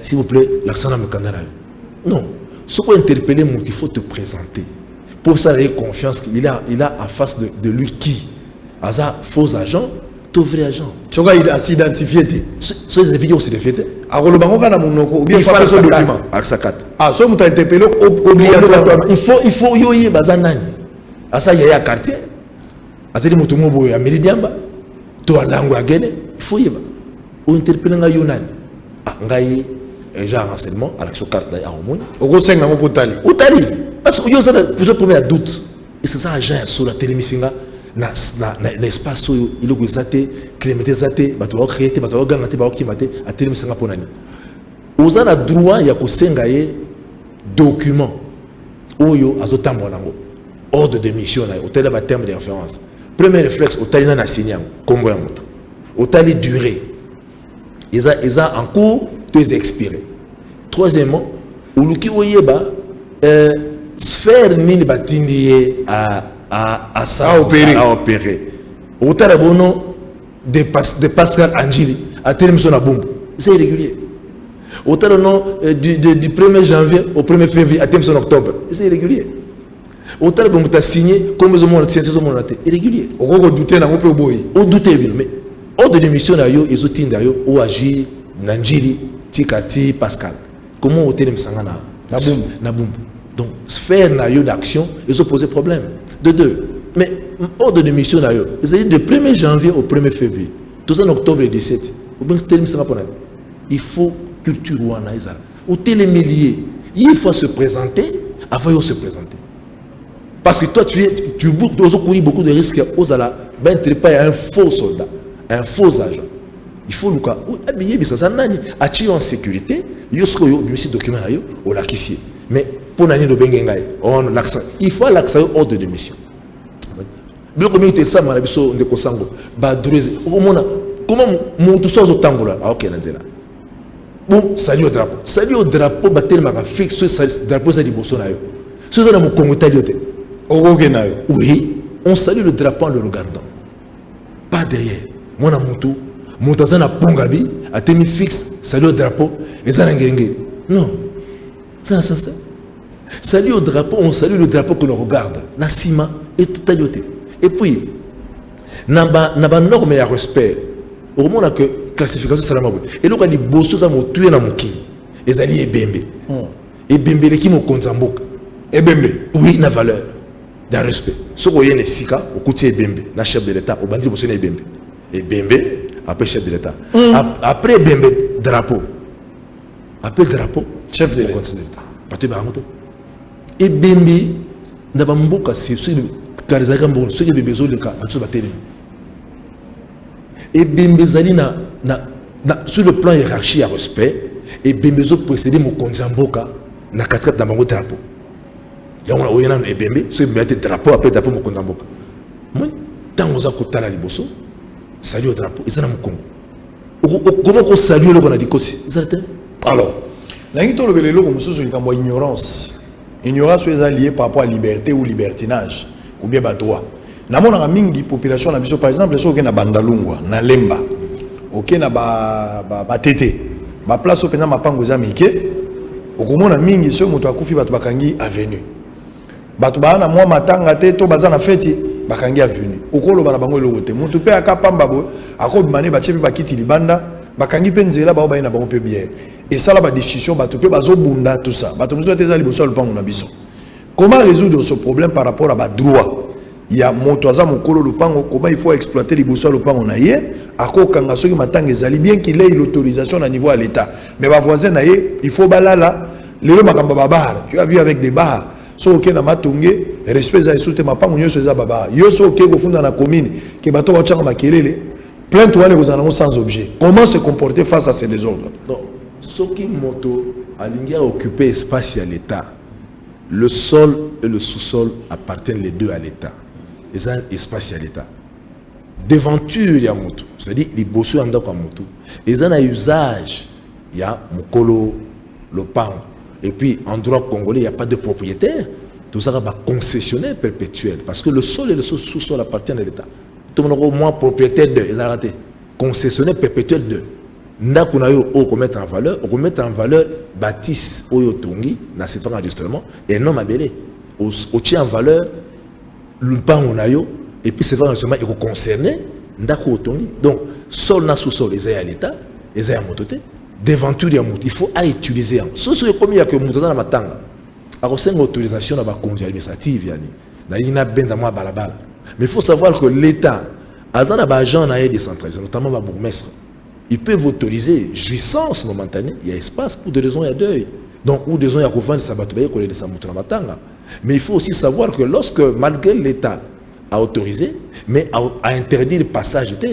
s'il vous plaît, l'accent à me canara. Non. Ce qu'on interpeller, il faut te présenter. pour ça il a confiance qu'il a en face de lui qui asa faux agent tout vrai agent tu vois il a s'identifié so les vidéos c'est fait alors le bango kana monoko ou bien il faut faire ce document aksakat so muta interpellé obligatoirement il faut yoyi bazanani asa yaya quartier asali mutu mobo ya meridiamba to lango agene il faut yeba o interpeller nga yonani ngai déjà renseignement à l'action carte là à Omoni oko senga mo potali utali parce que yo ça plusieurs premiers doute et c'est ça agent sur la télémisinga na espace où il est zate clémenté zate bato ba créer bato ba gangate ba okimate a télémisinga ponani oza na droit ya ko senga ye document oyo azotambola ngo ordre de mission na hôtel ba terme de référence premier réflexe hôtel na signam kombo ya moto hôtel durée ils a en cours deux expirés. Troisièmement, uluki oyeba sphère nini batindi à opérer. Otala bono de Pascal Angili à terme na bombe. C'est irrégulier. Otala non du 1er janvier au 1er février à terme en octobre. C'est irrégulier. Otala bon ta signé comme zo mon tiens zo mon raté irrégulier. Oko douter na ngope boy. O douter bien mais ordre de mission na yo ezotinda yo o agir Nanjili Tikati Pascal. Comment au terme sangana na boum. Donc sphère na yo d'action, ils ont posé problème. De deux. Mais ordre de mission na yo, c'est de 1er janvier au 1er février. Tout ça en octobre 17. Ou bien terme sanga pour il faut culture wana izala. Ou télémélier, il faut se présenter avant de se présenter. Parce que toi tu cours beaucoup de risques aux ala, ben pas un faux soldat, un faux agent. Il faut le cas habiller bisa sanani achi en sécurité yosko yo bimisi document na yo o lakisi mais pour nani do bengengai on l'accent il faut l'accent ordre de mission bilo communauté ça mala biso ndeko sango ba droise o mona comment mutu sozo tangola OK na nzela bon salut au drapeau ba tellement ka fixe ce drapeau ça liboso na yo ce ça na mo kongo taliote o OK na yo oui on salue le drapeau en le regardant pas derrière mona mutu Montazana Pongabi a tenu fixe, salut au drapeau, et ça n'a rien. Non. Ça. Salut au drapeau, on salue le drapeau que l'on regarde. Nassima et totalité. Et puis, naba norme et respect. Au moment où que classification salama. Et donc, il y a des bossos à me tuer dans mon kini. Et ça y est bembe. Et bembe les qui me konzamboka. Et bembe. Oui, na valeur. D'un respect. Ce qu'on y a les sika, au côté bembe, la chef de l'État, au bandit bossé bembe. Et bembe. Après chef de l'État. Après Bembe drapeau. Après drapeau, chef de l'État. Et Bembe, n'a pas mboka c'est sur le Karizagambon, ce qui est besoin de cas, à tout battre. Et Bembe Zali sur le plan hiérarchie à respect, et Bembe zo précédé mon konzamboka na 4 dans mon drapeau. Il y a un et Bembe, ce qui est drapeau après drapeau mon konzamboka. Moi, tant on a côté la liboso. Salut au drapeau, ils sont dans mon Congo. Comment on salue le qu'on a dit aussi? Alors, l'ingénieur le vélo comme ça c'est une ignorance. Ignorance est liée par rapport à liberté ou libertinage ou bien à droit. Na mona mingi population na biso par exemple ceux qui na Bandalungwa, na Lemba, OK na ba tete. Ba place au pena mapango za mike. Okomona mingi ceux moto akufi batu bakangi avenue. Batu ba na mwa matanga te to baza na fête bakangi avenue okolo bana bango elokote mutu pe akapamba bo akobimane bachepi bakiti libanda bakangi pe nzela bao bayina bango pe bien et ça là ba discussion batu pe bazobunda tout ça batu muso teza liboso lupango na biso. Comment résoudre ce problème par rapport à ba droit? Il y a moto aza mokolo lupango, comment il faut exploiter liboso lupango na ye akokanga soki matanga ezali bien qu'il ait l'autorisation à niveau à l'état mais ba voisin na ye il faut balala lelo makamba babar tu as vu avec des bars. So ok na matongé respect za esute mapango nyoso za baba yo so ok kofunda na commune ke bato wa changa makelele plainte wana kozana sans objet. Comment se comporter face à ces désordres? Non, ce qui moto alingi a occupé espace à l'état. Le sol et le sous-sol appartiennent les deux à l'état. Ils ont espace à l'état. Devanture ya moto, c'est-à-dire les bossu anda kwa moto. Ils ont un usage ya mokolo le pan. Et puis, en droit congolais, il n'y a pas de propriétaire. Tout ça va concessionnaire perpétuel. Parce que le sol et le sous-sol appartiennent à l'État. Tout le monde au moins propriétaire de. Ils ont raté. Concessionnaire perpétuel de. Ndakunayo, on peut mettre en valeur. On peut mettre en valeur bâtisse, oyo tongi, dans cet enregistrement, et non mabélé. au tient en valeur le pan on a yo et puis c'est vraiment seulement il concerné ndako otongi donc sol na sous-sol les à l'état les à mototé devanture ya moto il faut à utiliser ce ce comme il y a que moto dans la matanga a reçu une autorisation à la conduite administrative yani na ina benda moi balabala mais il faut savoir que l'état azana ba agent na décentralisé notamment ba bourgmestre ils peuvent autoriser jouissance momentanée il y a espace pour des raisons il y a deuil donc ou des raisons il y a vendre sa bateau ko les sa moto na matanga mais il faut aussi savoir que lorsque malgré l'état a autorisé mais a interdit le passage de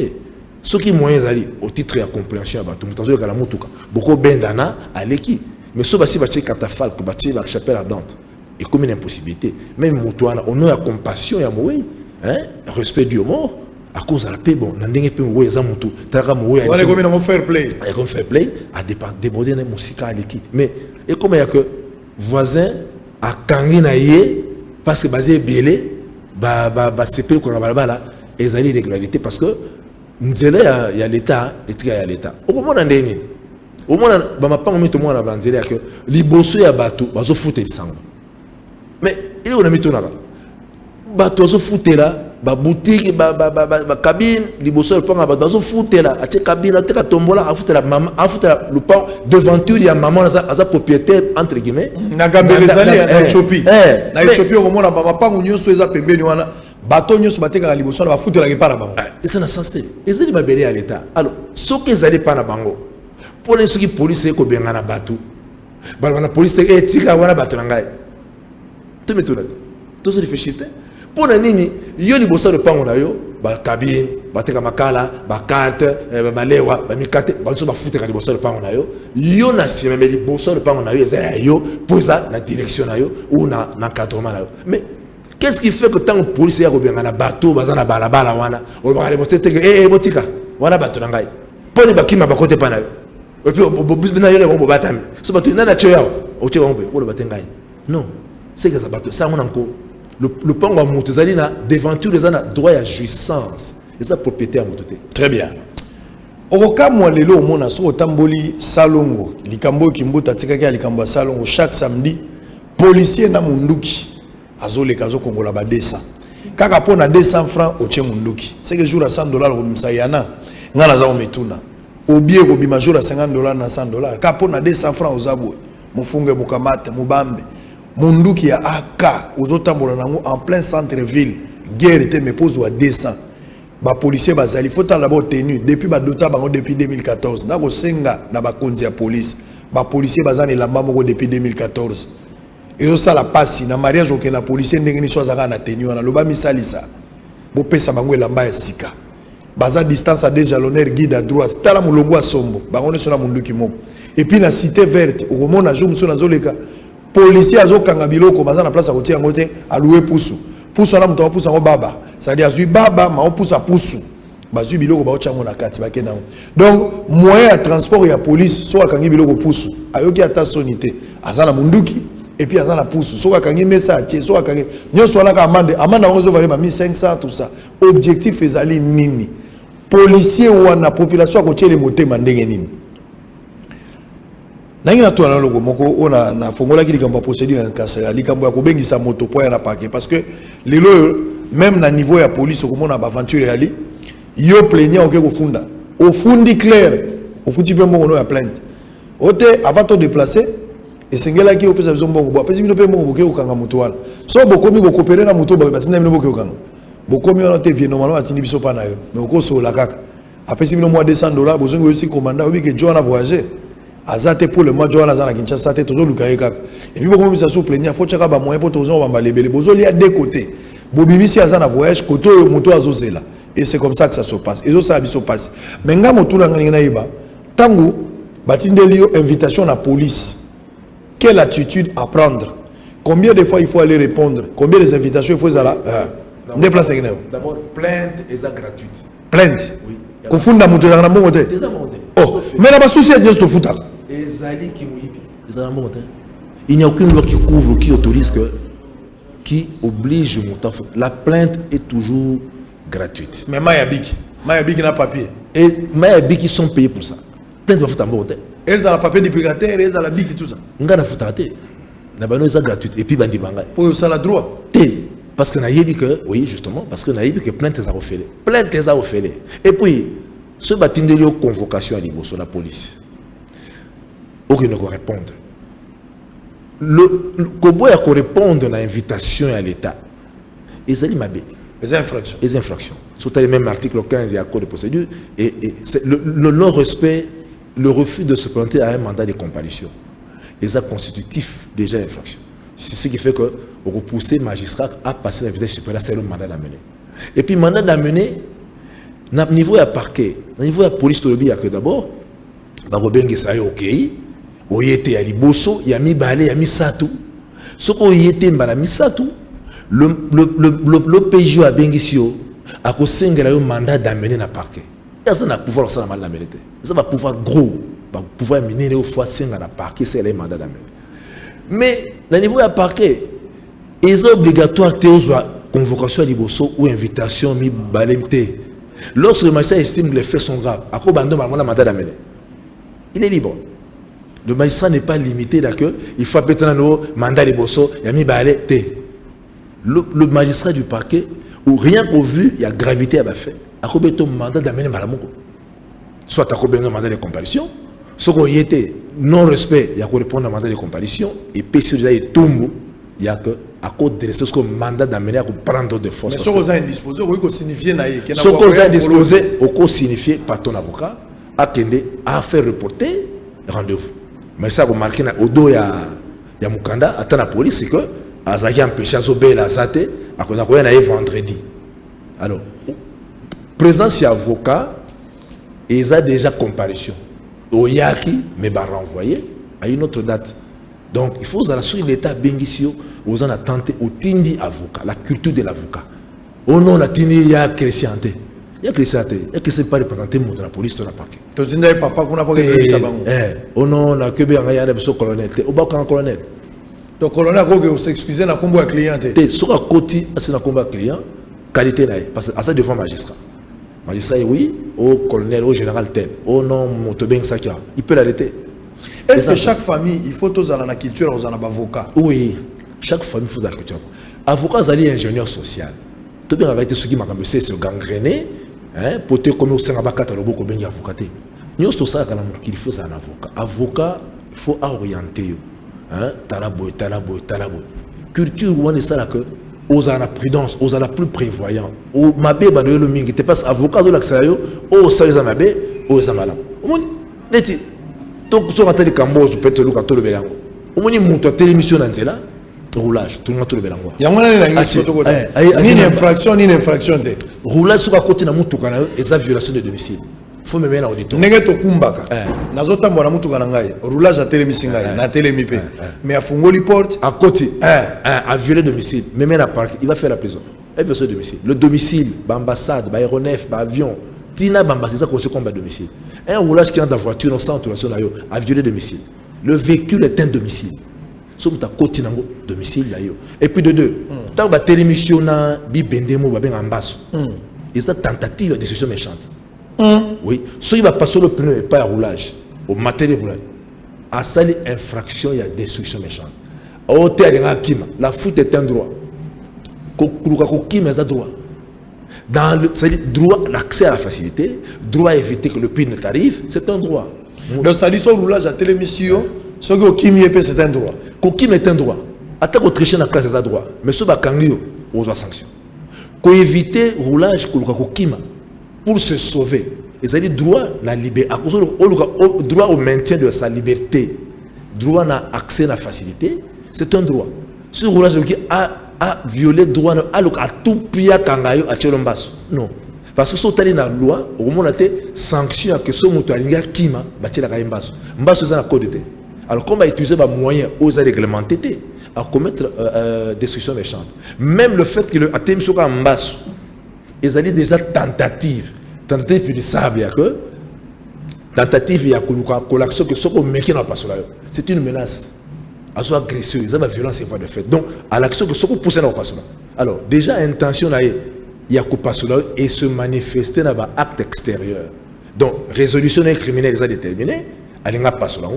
ce qui moyens ali au titre de la compréhension ba tout mutazo kala mutuka beaucoup bendana aleki mais ce basi ba catafalque ba la chapelle ardente et comme une impossibilité même mutuana on a compassion ya moui hein respect du mort à cause de la paix bon nandenge pe moui za mutu taka moui on est comme un fair play et comme fair play a déborder na musika aleki mais et comme il y a que voisin a kangi na ye parce que basé belé ba CP ko na balabala ezali irrégularité parce que nzela ya l'état et ya l'état au moment ndeni au moment ba mapango mito mwana ba nzela que liboso ya bato bazo futa lisango mais il on a mito na bato bazo futela ba boutique ba cabine liboso ya panga bazo futela atie cabine ateka tombola afutela mama afutela le pan devanture ya maman aza propriétaire entre guillemets na gabele zali ya Ethiopie na Ethiopie au moment ba mapango nyonso eza pembeni wana bato nyonso bateka liboso na bafutela ke para bango et ça na sens te ezali mabele ya l'état alors soki ezali pa na bango pour les soki police ko benga na bato ba na police etika wana bato na ngai to metona to se réfléchir pour na nini yo liboso le pango na yo ba cabine bateka makala ba carte ba malewa ba mikate ba so ba futela liboso le pango na yo na sima me liboso le pango na yo eza yo poza na direction na yo ou na encadrement na yo mais qu'est-ce qui fait que tant que police ya ko benga na bato bazana balabala wana o ba le bosse te botika wana bato na ngai poni bakima bakote pa na yo et puis bobina yo le bo batami so bato na cho yao o che wambe o le batengai non c'est que ça bato ça on encore le pango à moto zali na devanture les ana droit à jouissance et ça propriété à moto. Très bien. Okamwa lelo mona so tamboli salongo likambo kimbuta tikaka likambo salongo chaque samedi policier na munduki azoleka azokongola ba 200 kaka pona 200 francs oche munduki c'est que jour à $100 ko msayana ngana za ometuna obie ko bima jour à $50 na $100 kaka pona 200 francs ozabo mufunge mukamate mubambe munduki ya aka ozotambola nango en plein centre ville guerre était me pose à 200 ba policier bazali faut d'abord tenu depuis ba dota bango depuis 2014 na ko senga na ba konzi ya police ba policier bazana elamba moko depuis 2014 et ça la passe na mariage auquel la policier ndengeni so azaka na tenu na loba misalisa bo pesa bango elamba ya sika baza distance à 2 jalonnaires guide à droite tala mulongo a sombo bango ne sona munduki moko et puis na cité verte au moment na jour muso na zoleka policier azokanga biloko baza na place à kotia ngote a louer pusu pusu na muto pusu ngo baba c'est-à-dire azui baba ma pusu a pusu bazui biloko ba ocha ngona kati ba kenango donc moyen de transport ya police so akangi biloko pusu ayoki ata sonité azana munduki et puis azana pusu so akangi mesa tie so akangi nyoso alaka amande ngo valer ba 1500 tout ça objectif ezali nini policier wana population ko tiele motema ndenge nini nangina to na logo moko ona na fongola ki likambo procédure en kasala likambo ya ko bengisa moto po ya na paquet parce que lelo même na niveau ya police ko mona ba aventure yali yo plaignant oke ko funda au fundi clair au fundi pe mo ya plainte ote avant de déplacer et sengela ki opesa biso mbongo bo apesi bino pe mbongo boke okanga moto wana so bokomi bo coopérer na moto ba batinda bino boke okanga bokomi ona te vie normalement atindi biso pa na yo mais ko so la kaka apesi bino mo $200 bozongo aussi commandant obi ke John a voyager azate pour le mois John azana Kinshasa te tozo lukaye kaka et puis bokomi ça so plaignant faut chaka ba moyen pour tozo ba lebele bozo lia de côté bobimisi azana voyage koto moto azozela et c'est comme ça que ça se passe et ça biso passe mais nga moto la ngana yiba tango batindeli yo invitation à la police. Quelle attitude à prendre? Combien de fois il faut aller répondre? Combien des invitations il faut aller déplacer? D'abord, plainte est gratuite. Plainte? Oui. Au fond, dans mon côté. Oh, mais là-bas, souci est de se foutre. Il n'y a aucune loi qui couvre, qui autorise, qui oblige le montant. La plainte est toujours gratuite. Mais Mayabik n'a pas papier. Et Mayabik, ils sont payés pour ça. Plainte va foutre en bon hôtel. Elles ont le papier du purgateur, elles ont la bic et tout ça. Nga na futate. na bano ça gratuite et puis bandi banga pour ça la droit parce que na yebi que oui justement parce que na yebi que plainte les a refait et puis ce batindeli au convocation à liboso la police aucun ne répondre le kobo ya ko répondre à invitation à l'état ezali mabe les infractions surtout les mêmes articles 15 et code de procédure et le non respect le refus de se présenter à un mandat de comparution et ça constitutif déjà infraction. C'est ce qui fait que on peut pousser magistrat à passer la vitesse supérieure, c'est le mandat d'amener. Et puis mandat d'amener, au niveau à parquet, au niveau à police de l'objet, que d'abord, bah Robin ça est ok, on y était à Liboso, il y a mis balé, il y a mis satou. Ce qu'on y était mbala mis satou, le PJ a bien ici, à cause de mandat d'amener na parquet. Il y a ça n'a pouvoir ça na mandat d'amener. Ça va pouvoir gros. Pouvoir mener au fois 5 à la parquet, c'est le mandat d'amener. Mais, au niveau de parquet, il est obligatoire de convocation à Liboso ou invitation mi balemte. Lorsque le magistrat estime que les faits sont graves, à quoi bandon le mandat d'amener? Il est libre. Le magistrat n'est pas limité d'accord. Il faut peut-être un mandat de Liboso, il y a mi balemte. Le magistrat du parquet, ou rien qu'au vu, il y a gravité à la fait. À quoi peut-être mandat d'amener Malamoko? Soit à quoi peut-être un mandat de comparution. Ce qui était non-respect, il y a qu'on répondre à un mandat de comparution, et puis si vous avez tombe, il y a que à cause de ce mandat d'amener à prendre de force. Mais ce que vous avez indisposé, vous pouvez signifier ce que vous avez indisposé, vous pouvez signifier par ton avocat à faire reporter rendez-vous. Mais ça, vous marquez au dos, il y a Mukanda, attend la police, c'est que Azaki empêché à Zobé la Zate, à qu'on a vendredi. Alors, présence avocat, et ils ont déjà comparution. Au Yaki, mais va renvoyer à une autre date. Donc, il faut assurer l'État Bengisio, aux en attente au Tindi avocat, la culture de l'avocat. Au nom de la Tindi, il y a chrétien. Il y a chrétien. Il y a chrétien pas représenté de la police, de la parquet. Tu dis que papa, qu'on n'a pas de ça. Au nom de la Québec, il y a un colonel. Au bas, un colonel. Donc, colonel, vous s'excusez dans le combat client. Sur la côte, c'est un combat client, qualité, parce que ça devant magistrat. Magistrat, oui, au colonel, au général tel, au nom Motobeng Sakia, il peut l'arrêter. Est-ce que chaque famille, il faut tous dans la culture, aux avocats? Oui, chaque famille, il faut dans la culture. Avocat, c'est ingénieur social. Tout bien arrêté ce qui m'a commencé, c'est gangréné, pour te comme au sein de la catalogue, comme bien avocat. Nous, c'est ça qu'il faut un avocat. Avocat, il faut orienter. Talaboy. Culture, on est ça là que. Aux la prudence, aux la plus prévoyant. Au mabé banoyo le mingi te passe avocat de l'accélérateur, au saïza mabé, au zamala. Au neti donc sur la télé Cambos peut-être le cato le belango. Au moni monte télémission là, roulage, tout le monde le belango. Ya mwana ni infraction de. Roulage sur à côté na mutu kana et sa violation de domicile. Faut me mettre en auditoire. Nenge to kumbaka. Nazota mbona mutu kana ngai. Roulage à télémission ngai, na télémipé. Mais à fungoli porte à côté à violer domicile, même à parc, il va faire la prison. Elle veut ce domicile. Le domicile, l'ambassade, l'aéronef, l'avion, Tina Bamba, c'est ça qu'on se combat domicile. Un roulage qui est dans la voiture, dans centre à violer domicile. Le véhicule est un domicile. Sauf que tu as côté dans domicile là. Et puis de deux, tant que la télémission na bi bendemo ba ben ambasso. Et ça tentative de décision méchante. Oui, soit il va passer le pneu et pas le roulage au matériel roulage. À ça l'infraction, il y a destruction méchante. Au terrain la fuite est un droit. Droit. Dans le droit, l'accès à la facilité, droit à éviter que le pire ne t'arrive, c'est un droit. Donc ça dit son roulage à télémission, ce que Kim Yepé c'est un droit. Kokim est un droit. Attaque au tricher dans la classe c'est un droit. Mais ce bakangio, on doit sanctions. Pour éviter le roulage pour se sauver. Et ça dit droit à la liberté, droit au maintien de sa liberté, droit à accès à la facilité, c'est un droit. Ce roulage a violé le droit à tout prix à Kangayo à Tchelombasso. Non. Parce que si on a la loi, au moment où on a sanction que ce moto a kima, bâti la Mbasso. Mbasso c'est un code de. Alors comment utiliser les moyens aux réglementés à commettre destruction méchante. Même le fait que le ATM soit Mbasso, ils allaient déjà tentative punissable, il y a que tentative, il y a que l'action que ce qu'on met qui n'a pas cela. C'est une menace. À soit agression, ils ont la violence et pas de fait. Donc, à l'action que ce qu'on pousse n'a pas cela. Alors, déjà, intention, il y a que pas cela et se manifester dans un acte extérieur. Donc, résolution criminelle, ils ont déterminé, il n'y a pas cela.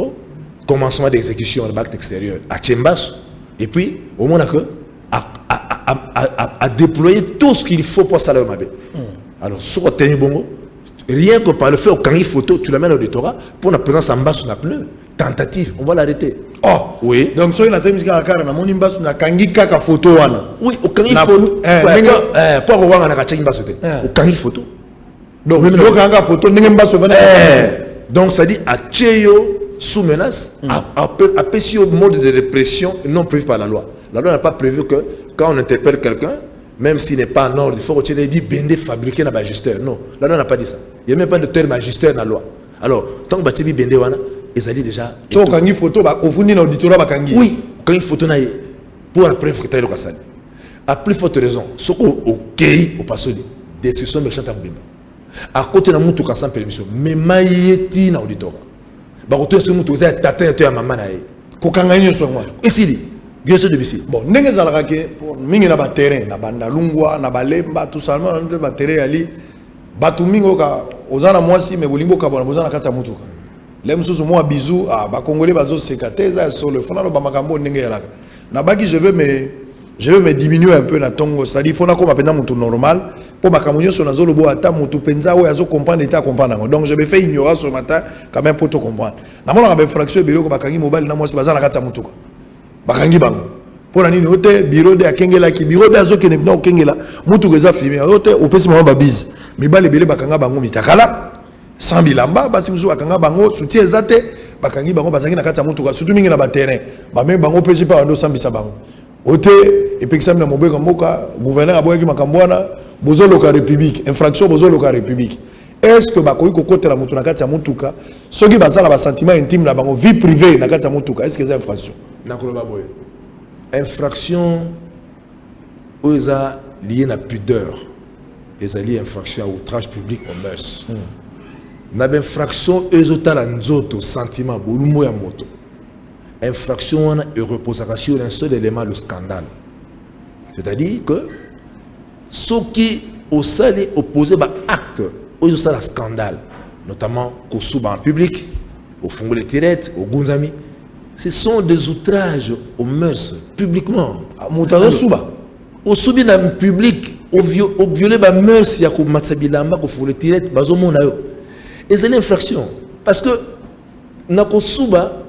Commencement d'exécution dans l'acte extérieur. À Tchembas, Et puis, au moins, à déployer tout ce qu'il faut pour saluer ma belle. Alors, sur le terrain, bon, rien que par le fait, quand il photo, tu l'amènes au doctorat, pour la présence en bas sur la pneu, tentative, on va l'arrêter. Oh, oui. Donc, si on a mis la carte, on a mis la kangi kaka photo. Oui, au quand il photo, pour avoir un akachaki bas sauté. Au quand il photo. Donc, le kanga photo, n'est pas sauvé. Donc, ça dit à Tcheyo sous menace, à au mode de répression non prévu par la loi. La loi n'a pas prévu que quand on interpelle quelqu'un, même s'il n'est pas en ordre, il faut que tu aies dit bendé fabriqué dans le magistère. Non, la loi n'a pas dit ça. Il n'y a même pas de terme magistère dans la loi. Alors, tant que tu as bendé, ils allaient déjà. Tu as une photo, au fond de l'auditoire, oui, quand une photo, pour la preuve que tu as eu le cas. À plus forte raison, ce qu'on a au passé, des sessions méchantes à Mbimba. À côté de la moutou sans permission, mais maïeti na auditoire. Bah, autour de ce moutou, vous avez tâté à maman. Kokangani sur moi. Ici, de bisi. Bon, n'est-ce pas que mingi na ba terrain, na bandalungwa, na balemba, tout ça, na ba terrain ali, batu mingo ka ozana mwasi me bolimbo ka bona bozana kata mutuka. Lem susu moi bisou ah ba congolais bazo sekateza sur le fona lo ba makambo ndenge yalaka. Na baki je veux me diminuer un peu na tongo, c'est-à-dire faut na ko mapenda mutu normal pour makamunyo sur nazo lobo ata mutu penza o yazo comprendre eta comprendre. Donc je me fais ignorer ce matin quand même pour te comprendre. Na mona ba fraction belo ko bakangi mobile na mwasi bazana kata mutuka. Bakangi bango pona nini ote bureau de akengela ki bureau de azokene na okengela mutu keza filmer ote opesi mama babize mibale bele bakanga bango mitakala sans bilamba basi musu bakanga bango soutien ezate bakangi bango bazangi na kati ya mutu ka surtout mingi na ba terrain ba même bango pesi pa ndo sambisa bango ote epekisami na mobeko mboka gouverneur aboyaki makambwana bozoloka république infraction bozoloka république. Est-ce que bakoyi kokotela mutu na kati ya mutuka soki bazala ba sentiment intime na bango vie privée na kati ya mutuka est-ce que c'est infraction? Nakoloba boye. Infraction où ils ont lié la pudeur, ils ont lié infraction à outrage public aux mœurs. N'a infraction ils ont la nzoto sentiment bolumo ya moto. Infraction on a repose sur un seul élément le scandale. C'est-à-dire que ceux qui au salé opposé ba acte ils ont ça la scandale, notamment au souba en public, au fongo les tirettes, au gunzami. Ce sont des outrages aux mœurs, publiquement. Au soubi dans le public, au violer les mœurs, il y a comme Matsabilamba, il faut le tirer, et c'est une infraction. Parce que, dans le souba,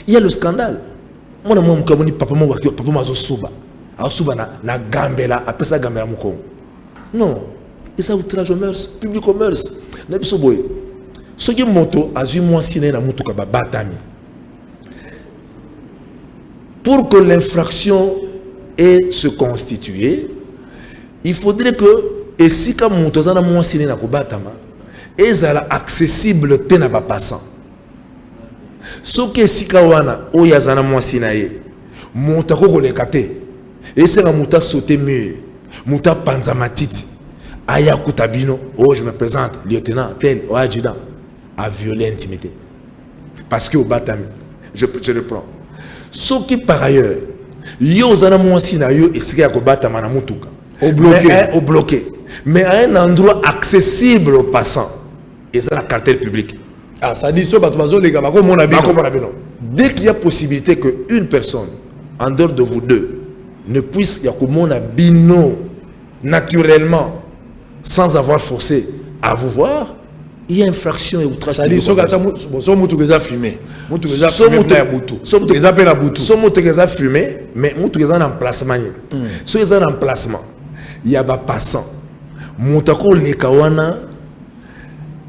il y a le scandale. Moi, je suis papa, papa, souba. Alors, souba, na gambela, après ça, gambela, mouko. Non. Et ça, outrage aux mœurs, public aux mœurs. Ce qui est moto, à 8 mois, si na moto, batami. Pour que l'infraction ait se constituer, il faudrait que, et si comme moutozana mwasine na kubatama, ezala accessible te na ba passant. Soki si kawana oyazana mwasina ye, moutako kolekate, et c'est la mouta sauté mur, mouta panzamatiti, aya kutabino, oh je me présente, lieutenant, tel, ou adjudant, à violer l'intimité. Parce que au batami, je le prends. Ce qui par ailleurs, yo zana mwasi na yo esika ko bata mana mutuka au bloqué, mais à un endroit accessible aux passants, et c'est la cartel publique. Ah, ça dit ça, les gars, dès qu'il y a possibilité qu'une personne, en dehors de vous deux, ne puisse y avoir bino naturellement, sans avoir forcé à vous voir, il y a infraction et outrage. Ça dit, so mutu keza fumé. Mutu keza fumé na butu. So mutu keza fumé, mais mutu keza en emplacement. So keza en emplacement. Il y a ba passant. Mutu ko le kawana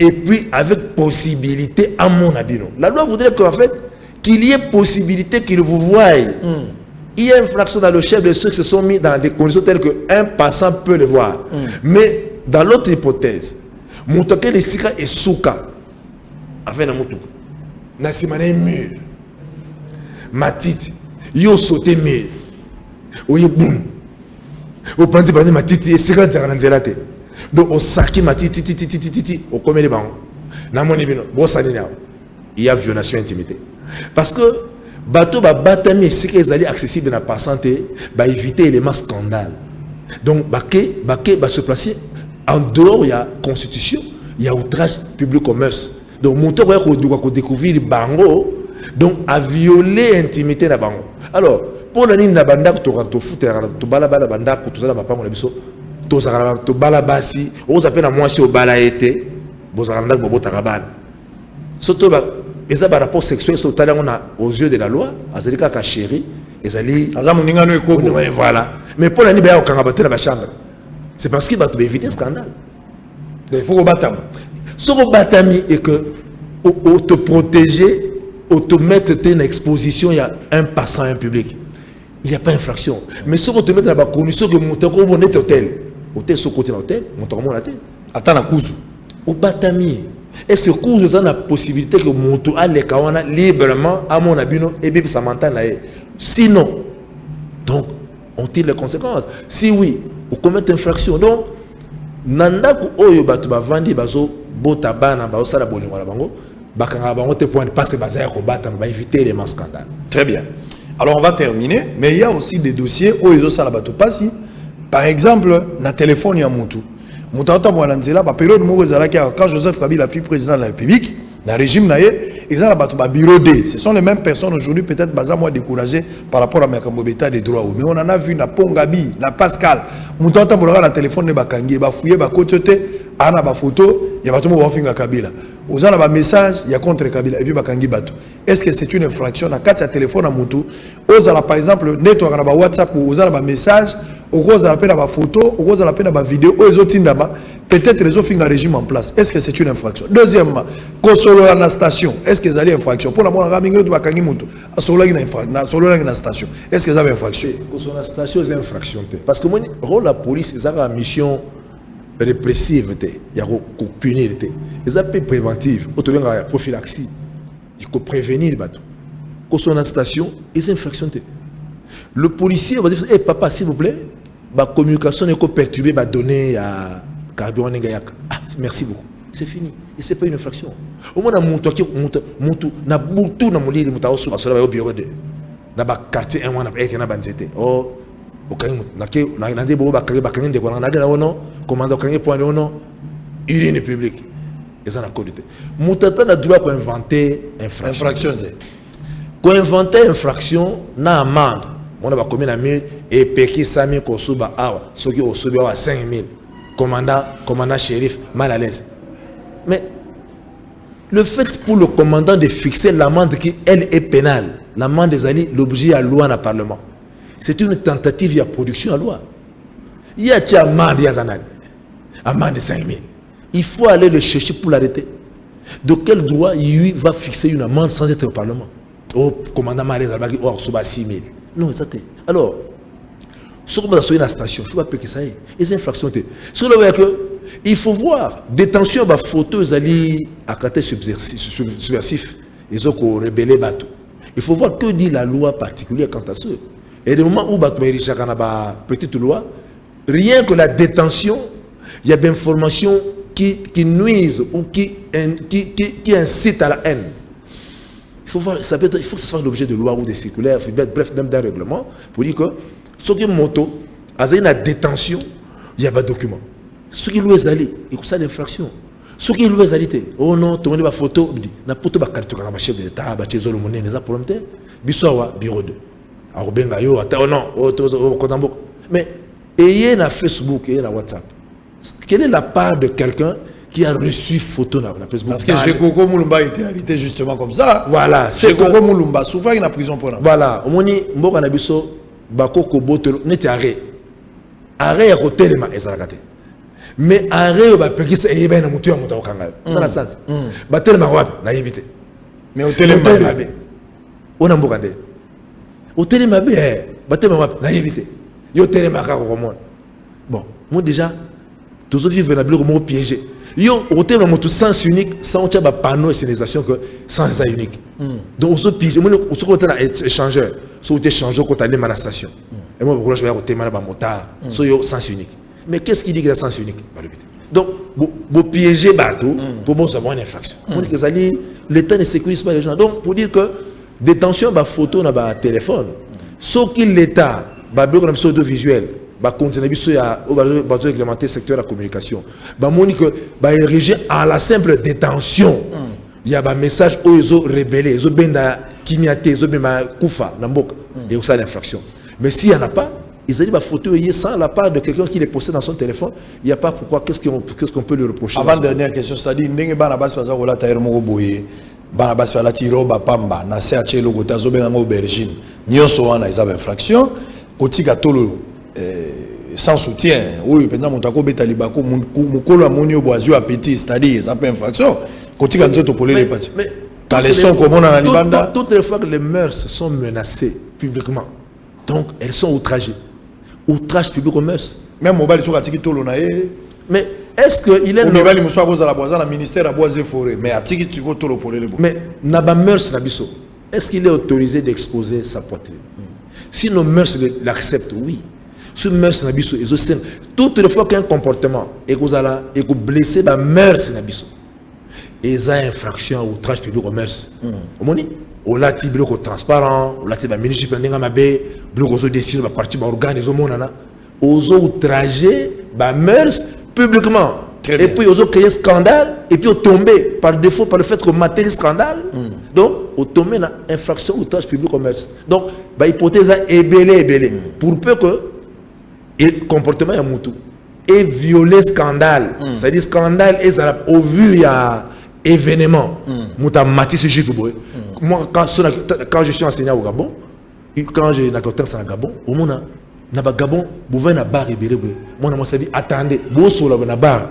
et puis avec possibilité à mon abino. La loi voudrait qu'en fait qu'il y ait possibilité qu'il vous voie. Il y a infraction dans le chef de ceux qui se sont mis dans des conditions telles qu'un passant peut le voir. Mais dans l'autre hypothèse, Moutake le sika et souka avec la moutou. Nasimane mur. Matiti. Yo sauté mur. Oye boum. Au pranti par matiti et sika de donc au saki matiti titi au comme les bancs. Namoni bino. Bon sanina. Il y a violation intimité. Parce que bateau ba batami sika ezali accessible na passanté ba éviter les scandales. Donc baké ba se placer en dehors, il y a constitution, il y a outrage public commerce. Donc, mon temps, on doit découvrir Bango, Donc, à violer l'intimité de bango. Alors, pour l'année na banda ko to foot to bala banda ko to za ba pango na biso to za to bala basi o za pena mwasi o bala été bo za ndak bo botaka bana. Surtout les rapports sexuels sont aux yeux de la loi, azalika ka chéri, ezali azamuningano eko. Voilà. Mais pour l'année ba okanga batela ba chambre. C'est parce qu'il va te éviter scandale. Il faut que batami. Ce que batami est que te protéger, te mettre une exposition, il y a un passant, un public. Il n'y a pas d'infraction. Mais ce que te mettre dans la condition que mon temps est hôtel. Hôtel, ce côté l'hôtel, mon temps est hôtel. Attends, la cousu. Au batami. Est-ce que cousu a la possibilité que mon temps a les kawana librement à mon abino et bien ça m'entend là. Sinon, donc, on tire les conséquences. Si oui, on commet une infraction. Donc, nandaku oyo batu bavandi bazo bota bana ba osala bolingo na bango bakanga bango te point passer bazaya ko bata ba éviter les scandales. Très bien. Alors on va terminer, mais il y a aussi des dossiers où ils ont ça bateau passi. Par exemple, na téléphone ya mutu. Mutata mwana nzela ba période moko ezalaki quand Joseph Kabila fut président de la République, na régime naie, ils ont bateau ba bureau D. Ce sont les mêmes personnes aujourd'hui peut-être baza moins découragés par rapport à Makambo Beta des droits. Mais on en a vu na Pongabi, na Pascal. Mutata mwana na téléphone ne bakangi ba fouiller ba kotote ana ba photo, ya bato mo wafinga Kabila. Aux gens ba message, il y a contre Kabila et puis bakangi bato. Est-ce que c'est une infraction na carte ya téléphone à mutu? Aux ala par exemple network na ba WhatsApp ou aux ala ba message, au gros ala pe na ba photo, au gros ala pe na ba vidéo, aux autres tindaba, peut-être les autres finga régime en place. Est-ce que c'est une infraction? Deuxièmement, consolo na station, est-ce que c'est une infraction? Pour la moi ramingo de bakangi mutu, a solo na infraction, na solo na station. Est-ce que c'est une infraction? Consolo na station c'est une infraction parce que mon rôle la police c'est une mission répressive, il y a punir, il y a préventive, il y a prophylaxie, il faut prévenir les bateaux. Quand on a une station, il y a une infraction. Le policier va dire, hey, papa, s'il vous plaît, la communication est perturbée, va donner à carburant. Ah, merci beaucoup. C'est fini. Et ce n'est pas une infraction. Au moins, on a beaucoup de monde qui au bureau de la quartier 1, on a un oh, commandant urine publique. Ils ont la code. Moutata n'a droit d'inventer infraction. Quand inventer infraction, na amende. On a commis la mille et péki 5 000 kosuba awa. Ceux qui ont subi à 5 000. Commandant shérif, mal à l'aise. Mais le fait pour le commandant de fixer l'amende qui, elle, est pénale, l'amende des alliés, l'objet à loi dans le Parlement. C'est une tentative de production à loi. Il y a une amende, il y a une amende de 5 000. Il faut aller le chercher pour l'arrêter. De quel droit il va fixer une amende sans être au Parlement? Au commandant Marie Zalbagi, ou à 6 000. Non, ça t'est. Alors, ce qu'on va sur la station, il ne faut pas que ça ait. Les infractions, il faut voir. Détention, photo, à caractère subversif, ils ont rebellé bateau. Il faut voir que dit la loi particulière quant à ça. Et le moment où petite loi, rien que la détention, il y a des informations qui nuisent ou qui incitent à la haine. Il faut voir, il faut que ce soit l'objet de loi ou de circulaires, bref, même d'un règlement, pour dire que ce qui est moto, à la détention, il n'y a pas de document. Ce qui lui est allé, il y a l'infraction. Ce qui lui est allé, oh non, tu as une photo, tu as une carte de chef de l'État, tu as une monnaie, tu as un problème, bureau 2. Mais ayez na Facebook et na WhatsApp. Quelle est la part de quelqu'un qui a reçu photo na Facebook? Parce que Jekoko Moulumba était arrêté justement comme ça. Voilà. Jekoko Moulumba, souvent il est en prison pour ça. Voilà. Omoni mboka na biso bakoko botelo neti arrêt. Arrêt ya kotelema ezalakate. Mais arrêt ba pekisa eyeba na mutu ya mutu okanga. Ça na sens. Ba telema wapi na yebite. Mais au telema be. Ona mboka nde. Au telema be ba telema wapi na yebite. Yo telema ka ko komona. Bon, moi déjà tous vivre na biloko mo piégé. Yo au telema mutu sens unique sans tia ba panneau de signalisation que sans ça unique. Donc on piégé, moi on se côté na échangeur. So tu échanges quand tu allais à la station. Et moi je vais au téma ba motard. So yo sens unique. Mais qu'est-ce qui dit que c'est sens unique? Donc vous piéger bateau pour bon savoir une infraction. On dit que ça dit l'État ne sécurise pas les gens. Donc pour dire que détention ba photo na ba téléphone. Sauf que l'État ba bloc na audiovisuel ba continuer biso ya au ba réglementer secteur de la communication. Ba moni que ba érigé à la simple détention. Il y a un message où ils ont rébellé, ils ont benda Kimiate, Zobema, Koufa, Namboka, et aussi l'infraction. Mais s'il n'y en a pas, ils ont dit, photo sans la part de quelqu'un qui les possède dans son téléphone, il n'y a pas pourquoi, qu'est-ce qu'on peut lui reprocher. Avant dernière question, c'est-à-dire, Ndenge Banabas Pazarola Taïr Mogoboye, Banabas Palati Roba Pamba, Nasser Achelo Gota Zobenga aubergine, Nyonso Wana, ils avaient infraction, Kotika Tolo, sans soutien, oui, pendant mon taco Betalibako, Moukolo Amonio Boisio Appétit, c'est-à-dire, ils avaient infraction, Kotika Nzoto Polé les partis. Quand les sons comme on a Libanda. Toutes les fois que les mœurs sont menacées publiquement, donc elles sont outragées. Outrage public aux mœurs. Même mobile sur Atiki Tolonae. Mais est-ce qu'il est normal? Il à la boisson, le ministère à Boisé Forêt. Mais Atiki Tugo Tolo pour les. Mais Naba mœurs Nabiso. Est-ce qu'il est autorisé d'exposer sa poitrine? Si nos mœurs l'acceptent, oui. Si mœurs Nabiso, ils ont toutes les fois qu'un comportement est blessé, la mœurs Nabiso. Ils ont infraction à outrage public aux mœurs. On l'a dit bloc transparent, on l'a dit ministre pendant mabé, bloc aux décisions de parti organe les monana, aux outragés, mœurs publiquement. Et puis aux créé scandale et puis au tombé par défaut par le fait qu'on maté le scandale. Donc au tombé dans infraction outrage public au mœurs. Donc hypothèse est belé pour peu que et comportement ya mutu et violer scandale. C'est-à-dire scandale et ça au vu il y a événement. Muta mati ce jeu boy. Moi, quand je suis enseignant au Gabon, quand j'ai la connaissance au Gabon, au monde, na Gabon, vous venez à bar et béré. Moi, je me suis dit, attendez, vous sur la bar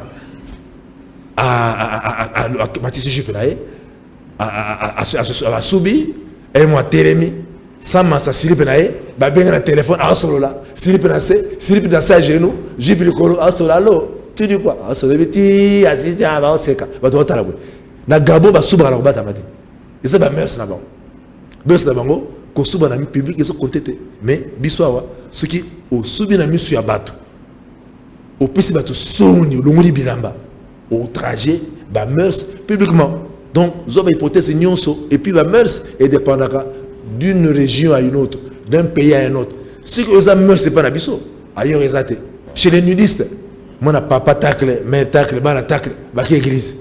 à Matisse Jupenae, à Soubi, et moi, Télémi, sans m'en s'assurer, bah, bien un téléphone, à solo là, slip dans sa genou, j'ai pris le colo, à solo, allô, tu dis quoi? À solo, petit, assisté à la seka, bah, tu vas t'en avoir. Na Gabon, bah, souba à la bata, m'a dit. Et ça, merci d'abord. Merci d'abord, qu'on souba dans le public, ils sont contestés. Mais, bisouawa, ceux qui ont subi dans le sur Abato, au PC Bato, Sony, le Mouli Bilamba, au trajet, merci publiquement. Donc, ils ont une hypothèse, et puis, merci, et dépendant d'une région à une autre, d'un pays à un autre. Ce que vous avez merci, ce n'est pas Nabiso. Ailleurs, ils ont été. Chez les nudistes, moi, papa tacle, mère tacle, bana tacle, baki église.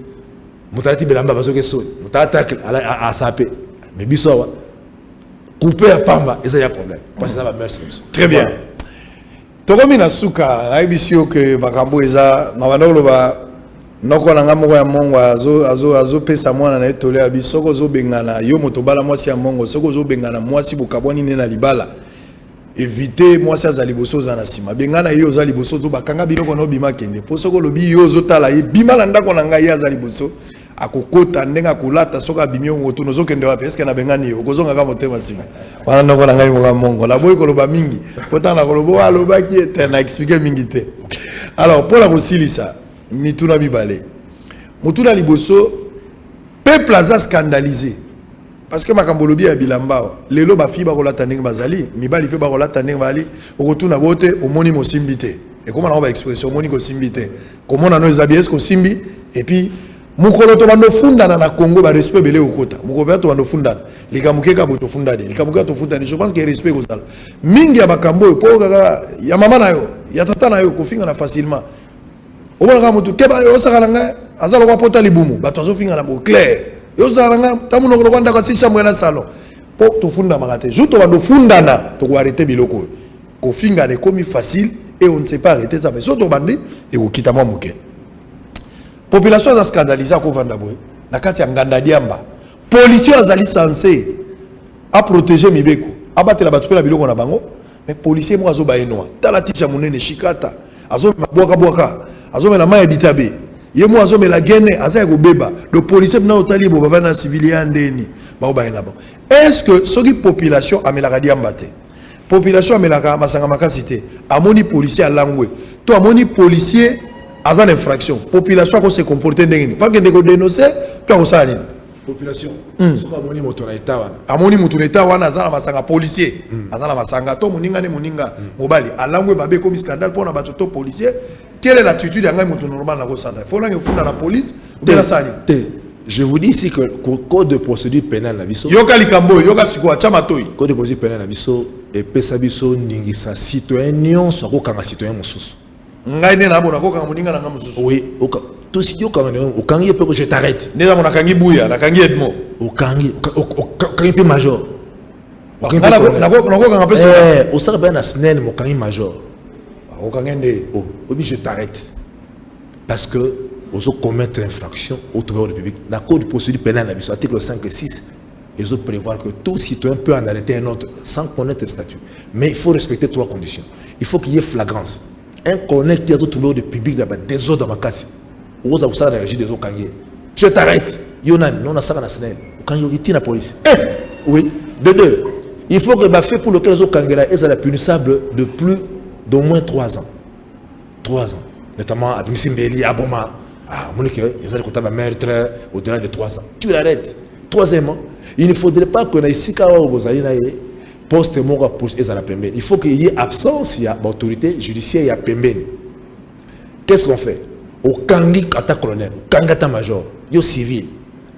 Moutarati Belamba parce que son, attaque à saper. Mais Bissoa, couper à Pamba, et ça y a un problème. Parce que ça va merci. Très bien. Tokomi na suka, na ibisio que Bakambo eza, na wanolo ba, noko na ngamo ya mongo azo pesa mwana na etole abisoko zo bengana yo motobala mwasi ya mongo, soko zo bengana mwasi bokabwani ne na libala. Éviter moi ça za liboso za na sima. Bengana yo za liboso to bakanga biloko no bima kende. Posoko lobi yo zo tala ye bima na ndako na ngai ya za liboso. Akokota ndenga kulata soka bimio ngoto nozo kende wapi eske na bengani yo kozonga kama motema sima wana ndoko na ngai mo mongo la boy koloba mingi potana kolobo aloba ki te na expliquer mingi te. Alors pour la bosilisa mituna bibale mutuna liboso peuple aza scandalisé parce que makambo lobi ya bilamba lelo ba fiba kolata ndenge bazali mibali pe ba kolata ndenge bali okotuna bote omoni mosimbi te et comment on va expression omoni ko simbi te comment on a nos abies ko simbi et puis mukolo to bando fundana na Congo ba respect belé okota mukolo to bando fundana likamukeka boto fundana likamuka to fundana je pense que respect kozala mingi ya bakambo po kaka ya mama na yo ya tata na yo kofinga na facilement omona ka mutu keba yo saka nga azalo kwa pota libumu bato azo finga na bo clair yo saka nga tamuno ko kwanda ka si chambre na salon po to funda makate jo to bando fundana to ko arrêter biloko kofinga ne komi facile et on ne sait pas arrêter ça mais so to bandi et ko kita mwa muke. Population a scandalisé à Kovandaboué, na kati ya nganda diamba. Policiers azali censé à protéger Mibeko. Abattre la battu la biloko na bango, mais policiers mo azo baenoa. Tala ticha munene shikata, azo boaka, azo mena maya bitabe. Ye mo azo mela gene, aza ko beba. Le policier na otali bo bava na civilien ndeni, ba baena ba. Est-ce que ce qui population amela diamba te? Population amela masanga makasité. Amoni policier à langwe. To amoni policier azan infraction population ko se comporter ndenge fa que ndeko dénoncer to ko sali population soka moni moto na état wana amoni moto na état wana azana masanga policier azana masanga to moninga ne moninga mobali alangwe babe comme scandale pour na bato to policier quelle est l'attitude ya ngai moto normal na ko sala faut na ngefunda la police de la sali. Je vous dis ici que le code de procédure pénale na biso yoka likambo yoka siko chama toyi code de procédure pénale na biso et pesa biso ningisa citoyen nyonso ko kanga citoyen mosusu ngai ne na bona ko kanga moninga na ngamususu oui tout si tu au kangi peut que je t'arrête. Déjà mon akangi bouya, nakangi Edmo. Au kangi peut major. Au sein ben asnen mon kangi major. Au kangi oh, je t'arrête parce que aux autres commettre infraction au tribunal de public. Dans le code de procédure pénale, article 5 et 6, ils ont prévoir que tout citoyen peut en arrêter un autre sans connaître le statut. Mais il faut respecter 3 conditions. Il faut qu'il y ait flagrance. Un connaître les autres tribunaux de public là-bas, des autres dans ma casse. Aux autres réagir des autres kangi. Je t'arrête. Yonan, non, on a ça dans la scène. Quand il y a la police. Oui. De 2. Il faut que le fait pour lequel les autres kangi là est punissable de plus d'au moins 3 ans. 3 ans. Notamment à Misimbeli, à Boma. Ah, Monique, ils allaient compter ma meurtre au-delà de 3 ans. Tu l'arrêtes. Troisièmement, il ne faudrait pas qu'on ait ici poste mon pour à la pembeni. Il faut qu'il y ait absence, il y a l'autorité judiciaire, il y a pembeni. Qu'est-ce qu'on fait? Au kangi kata colonel, au kangi kata major, yo civil,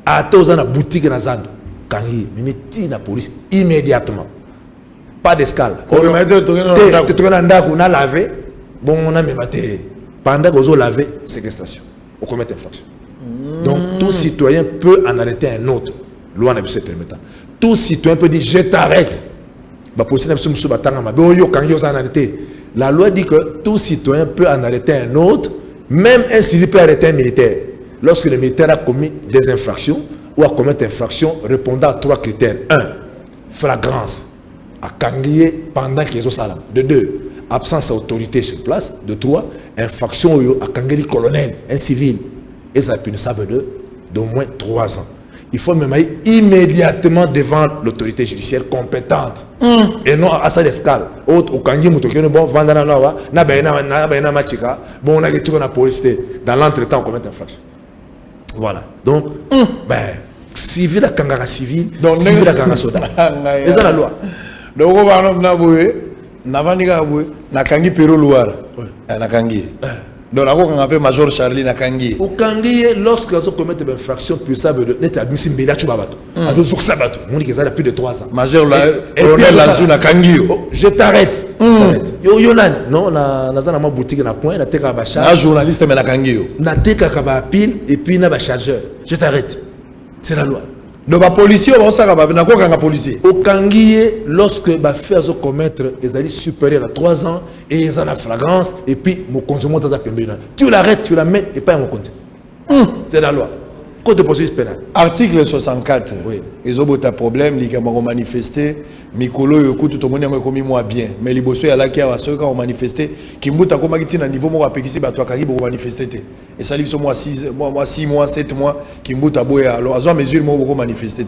à tous en boutique na zando, kangi, mimeti na police immédiatement. Pas d'escale. On a lavé, bon on a même maté. Pendant que vous avez lavé, séquestration. On commet infraction. Donc, tout citoyen peut en arrêter un autre. Loi n'a pas permettant. Tout citoyen peut dire je t'arrête. La loi dit que tout citoyen peut en arrêter un autre, même un civil peut arrêter un militaire. Lorsque le militaire a commis des infractions ou a commis une infraction répondant à 3 critères. 1. Flagrance. À kangier pendant qu'ils ont salam. De 2. Absence d'autorité sur place. De 3, infraction à Kangeli colonel, un civil. Et ça est punissable d'au moins 3 ans. Il faut même aller immédiatement devant l'autorité judiciaire compétente. Et non à sa escale. Au Kangi Moutokeno, bon, Vandana Nawa, Nabaena Machika, bon, on a été la police. Dans l'entretemps, on commet infraction. Voilà. Donc, ben, civil à Kangara civil, civil à Kangara Soda. Et ça la loi. Donc, on va Navaniga aboué, nakangi pero luara, nakangi. Donc on appelle Major Charlie nakangi. Au kangi, lorsque ils commettent une infraction puissable de n'être admis mbela chubabato, à deux jours sabato, on dit que ça a plus de 3 ans. Major colonel Lazou nakangi. Je t'arrête. Yo yonan, non, na zana ma boutique na coin, na teka ba charge. Un journaliste mais nakangi. Na teka kaba pile et puis na ba chargeur. Je t'arrête. C'est la loi. Donc, les policiers vont s'arrêter. Policier. Au Kangi, lorsque les faits sont commettre, ils allaient supérieurs à 3 ans et ils ont la flagrance et puis mon consommant dans la pembena. Tu l'arrêtes, tu la mets et pas à mon compte. C'est la loi. Code de procédure pénale. Article 64. Oui. Ils ont un problème, ils ont manifesté. Mikolo yoko tout le monde a commis moi bien. Mais les bosseux à la qui a ceux qui ont manifesté, qui m'ont accompagné à niveau moi pékisi bato kari pour manifester. Et ça livre sur moi 6 mois, 7 mois qui m'ont aboué alors à mesure moi pour manifester.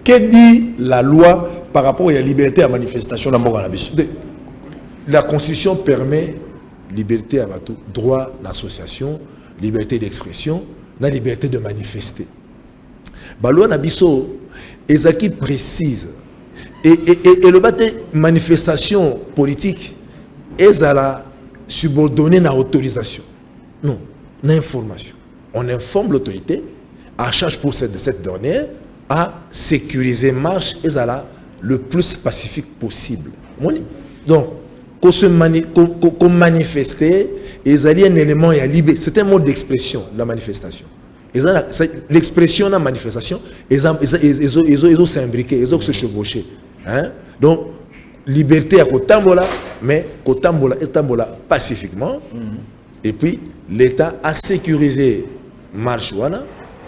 Que dit la loi par rapport à la liberté à manifestation dans Mbonga Nabiso? La Constitution permet liberté à bateau, droit d'association, liberté d'expression, la liberté de manifester. La loi Nabiso Ezaki précise et le bâti manifestation politique est à la subordonnée à l'autorisation. Non, l'information. On informe l'autorité à charge pour cette dernière à sécuriser marche et à la le plus pacifique possible. Donc, qu'on manifester, ils allaient un élément et à libérer. C'est un mode d'expression, la manifestation. L'expression de la manifestation, ils ont s'imbriqué, ils ont se chevauché. Hein? Donc, liberté à Kotambola, mais Kotambola pacifiquement. Et puis, l'État a sécurisé Marchouana,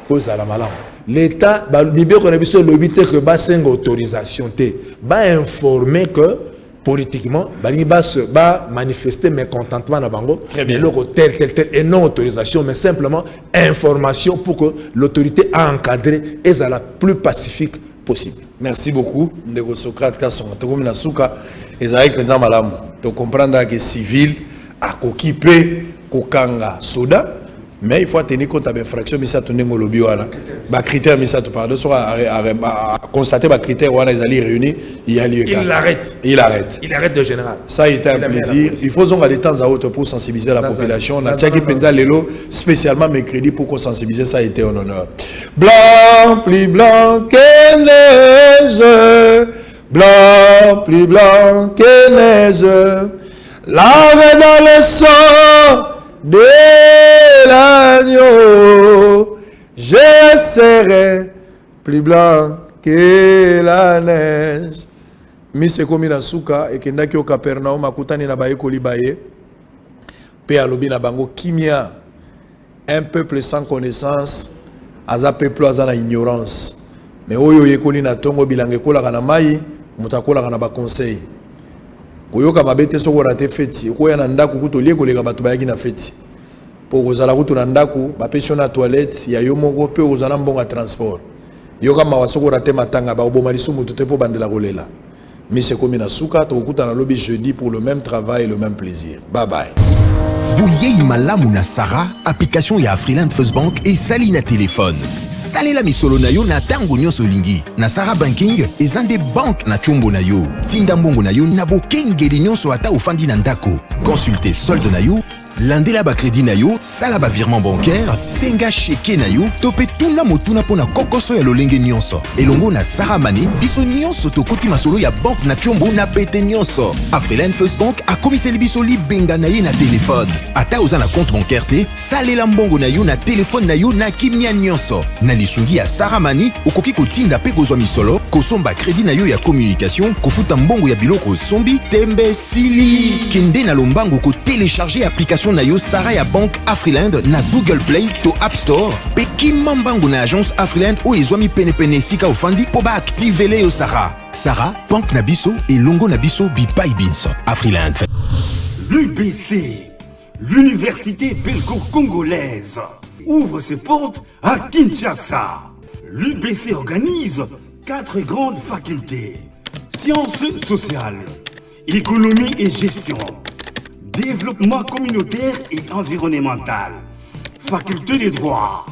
cause à la malam. L'État, l'Ibé qu'on a vu sur l'obité que bas une autorisation, va informer que politiquement, va manifester mécontentement dans Bango, mais tel, et non autorisation, mais simplement information pour que l'autorité a encadré et à la plus pacifique possible. Merci beaucoup. Ndeko Socrate Kasson, Tokomi Nasuka, Ezaïk Penzan Malam. Tu comprends que civil a occupé Kokanga Soda, mais il faut tenir compte de l'infraction, mais ça tourne au lobby. Les critères, mais ça te parle. Constater les critères, ils allaient réunir, il l'arrête. Il arrête. Il arrête de général. Ça a été un plaisir. Il faut de temps à autre pour sensibiliser la population. On a Tchaki Penza Lelo, spécialement mercredi pour sensibiliser, ça a été un honneur. Blanc, plus blanc que neige. Blanc, plus blanc que neige. Lavé dans le sang des l'agneau, je serai plus blanc que la neige. Mise komi na suka ekendaki au Capernaum akutani na baye kolibaye pe alobi na bango kimia. Un peuple sans connaissance aza peuple aza na ignorance. Mais oyo yekoli na tongo bilange kola kana mai mutakola kana ba conseil. Koyoka mabete soko rate feti koya na ndaku kutolie koleka batu bayaki na feti. Po kozala kutu na ndaku ba pesio na toilette ya yo moko pe ozana mbonga transport. Yoka mawasoko rate matanga ba oboma lisumu tute po bandela kolela. Mise komi na suka tokuta na lobby jeudi pour le même travail et le même plaisir. Bye bye. Bouyei malamu na Sarah, application ya Afriland First Bank et sali na téléphone. Salela misolo na yo na tango nyonso lingi. Na Sarah Banking, ezande bank na chombo na yo. Tinda mbongo na yo na bokengeli nyonso ata ofandi na ndako. Consultez solde na yo, landela ba crédit na yo, sala ba virement bancaire, senga cheke na yo, topé tuna motuna pona kokoso ya lolenge nyonso. Elongo na Sarah Money, biso nyonso tokoti masolo ya bank na chombo na pete nyonso. Afriland First Bank a komiseli biso li benga na ye na téléphone. Ata oza na compte bancaire te, salela mbongo na yo na téléphone na yo na kimia nyonso. Na lisungi ya Sarah Money, okoki kotinda pe kozwa misolo, kosomba crédit na yo ya communication, kofuta mbongo ya biloko sombi, tembe sili. Kende na lombango ko télécharger application na yo Sarah ya Bank Afriland na Google Play to App Store. Pe kimambango na agence Afriland o ezwami pene sika ofandi po ba activele yo Sarah. Sarah, Bank na biso et longo na biso bipai binso. Afriland. L'UBC, l'université belgo-congolaise, ouvre ses portes à Kinshasa. L'UBC organise 4 grandes facultés. Sciences sociales, économie et gestion, développement communautaire et environnemental, faculté des droits,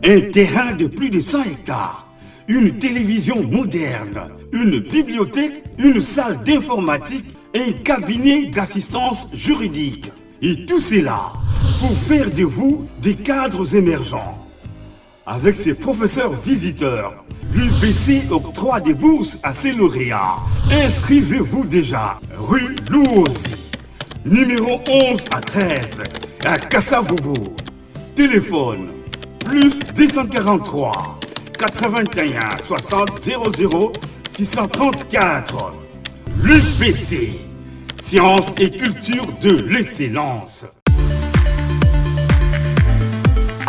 un terrain de plus de 100 hectares, une télévision moderne, une bibliothèque, une salle d'informatique et un cabinet d'assistance juridique. Et tout cela pour faire de vous des cadres émergents. Avec ses professeurs visiteurs, l'UBC octroie des bourses à ses lauréats. Inscrivez-vous déjà, rue Louosi, numéro 11 à 13, à Kassavobo. Téléphone, plus 243 81 60 00 634. L'UBC, sciences et culture de l'excellence.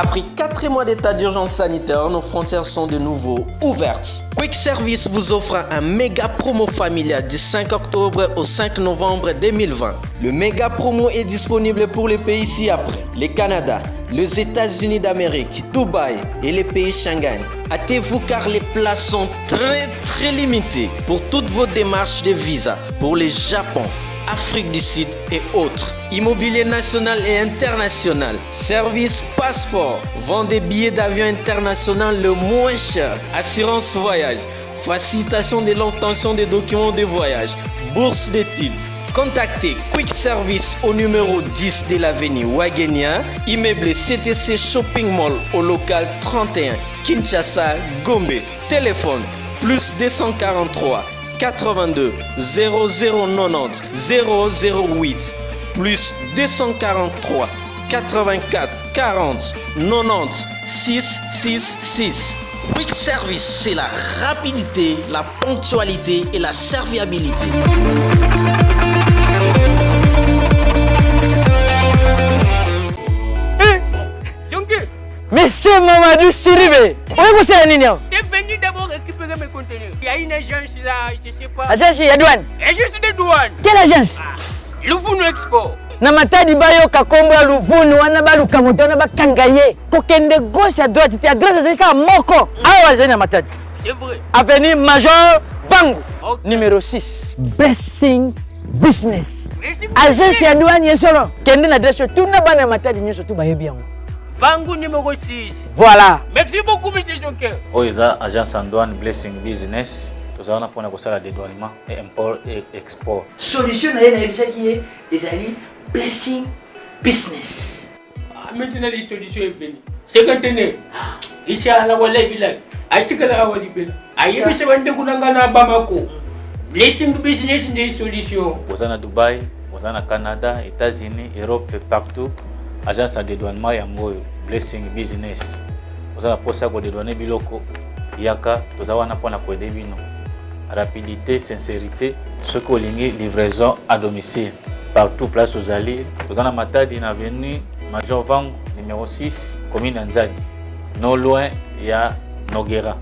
Après 4 mois d'état d'urgence sanitaire, nos frontières sont de nouveau ouvertes. Quick Service vous offre un méga promo familial du 5 octobre au 5 novembre 2020. Le méga promo est disponible pour les pays ci-après: le Canada, les États-Unis d'Amérique, Dubaï et les pays Schengen. Hâtez-vous car les places sont très limitées pour toutes vos démarches de visa pour le Japon, Afrique du Sud et autres. Immobilier national et international, service passeport, vente des billets d'avion international le moins cher, assurance voyage, facilitation de l'obtention des documents de voyage, bourse d'études. Contactez Quick Service au numéro 10 de l'avenue Wagenia, immeuble CTC Shopping Mall au local 31, Kinshasa, Gombe. Téléphone plus 243 82 0090 008 plus 243 84 40 90 666. Quick Service, c'est la rapidité, la ponctualité et la serviabilité. Monsieur Mamadou Siribe, où est-ce que c'est Nino? T'es venu d'abord récupérer mes conteneurs. Il y a une agence là, je sais pas. Agence ya douane. Agence de douane. Quelle agence? Louvunu Export. Na matadi bayo kakombo ya Louvunu wana baluka moto wana bakangaye. Kokende gauche à droite, à droite c'est ka moko. Awa zena matadi. C'est vrai. Avenue Major Bango. Okay. Numéro 6. Blessing Business. Merci. Agence ya douane yesolo. Kende na adresse tout na bana matadi nyoso tout bayebi yango. Bango numéro 6. Voilà. Merci beaucoup, M. Jonker. Oza agence en douane Blessing Business. Nous avons pour la dédouanement et import et export. Solution na yebisa qui est ezali Blessing Business. Maintenant la solution est venue. C'est conteneur. Ici à la wala village. Atikala awali bela. Ayebi se bande kunanga na Bamako. Blessing Business des solutions. Oza na Dubaï, oza na Canada, États-Unis, Europe et partout. agence ya dédouanement yango oyo Blessing Business oza na posa ya kodédouane biloko yaka toza wana mpona koyede bino rapidité sincérité soki olingi livraison à domicile partout place ozali toza na Matadi na avenue Major Vango numéro 6 commune ya Nzadi non loin ya Noguera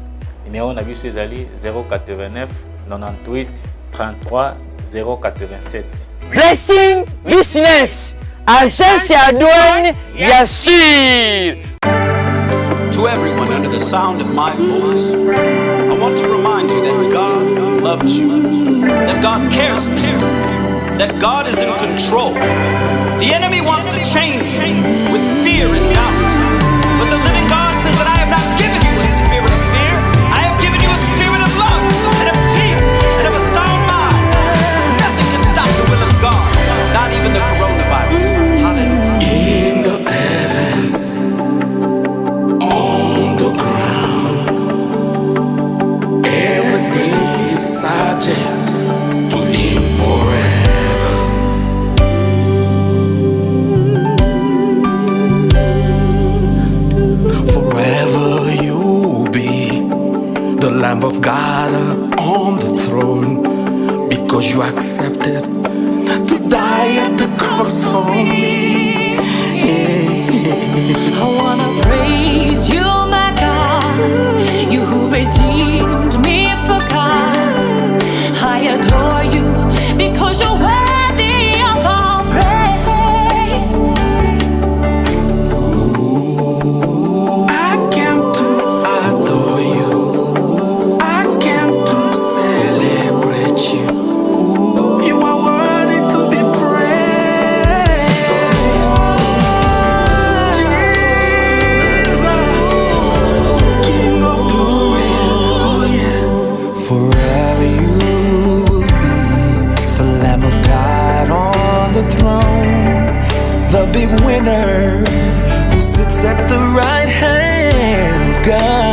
numéro na biso ezali 089 98 33 087 Blessing Business agence ya douane ya sûr. To everyone under the sound of my voice, I want to remind you that God loves you, that God cares for you, that God is in control. The enemy wants to change you with fear and doubt, but the living God says that I have not given you a spirit of fear, I have given you a spirit of love and of peace and of a sound mind. Nothing can stop the will of God, not even the coronavirus. Hallelujah. In the heavens, on the ground, everything is subject to live forever. Forever you will be the Lamb of God on the throne, because you accepted to die at the cross for me. I wanna praise you, my God, you who redeemed me for God. I adore you because you're worthy of all praise. I came to adore you, I came to celebrate you. You are worthy to be praised. Jesus, King of glory, oh yeah. Forever you will be the Lamb of God on the throne, the big winner who sits at the right hand of God.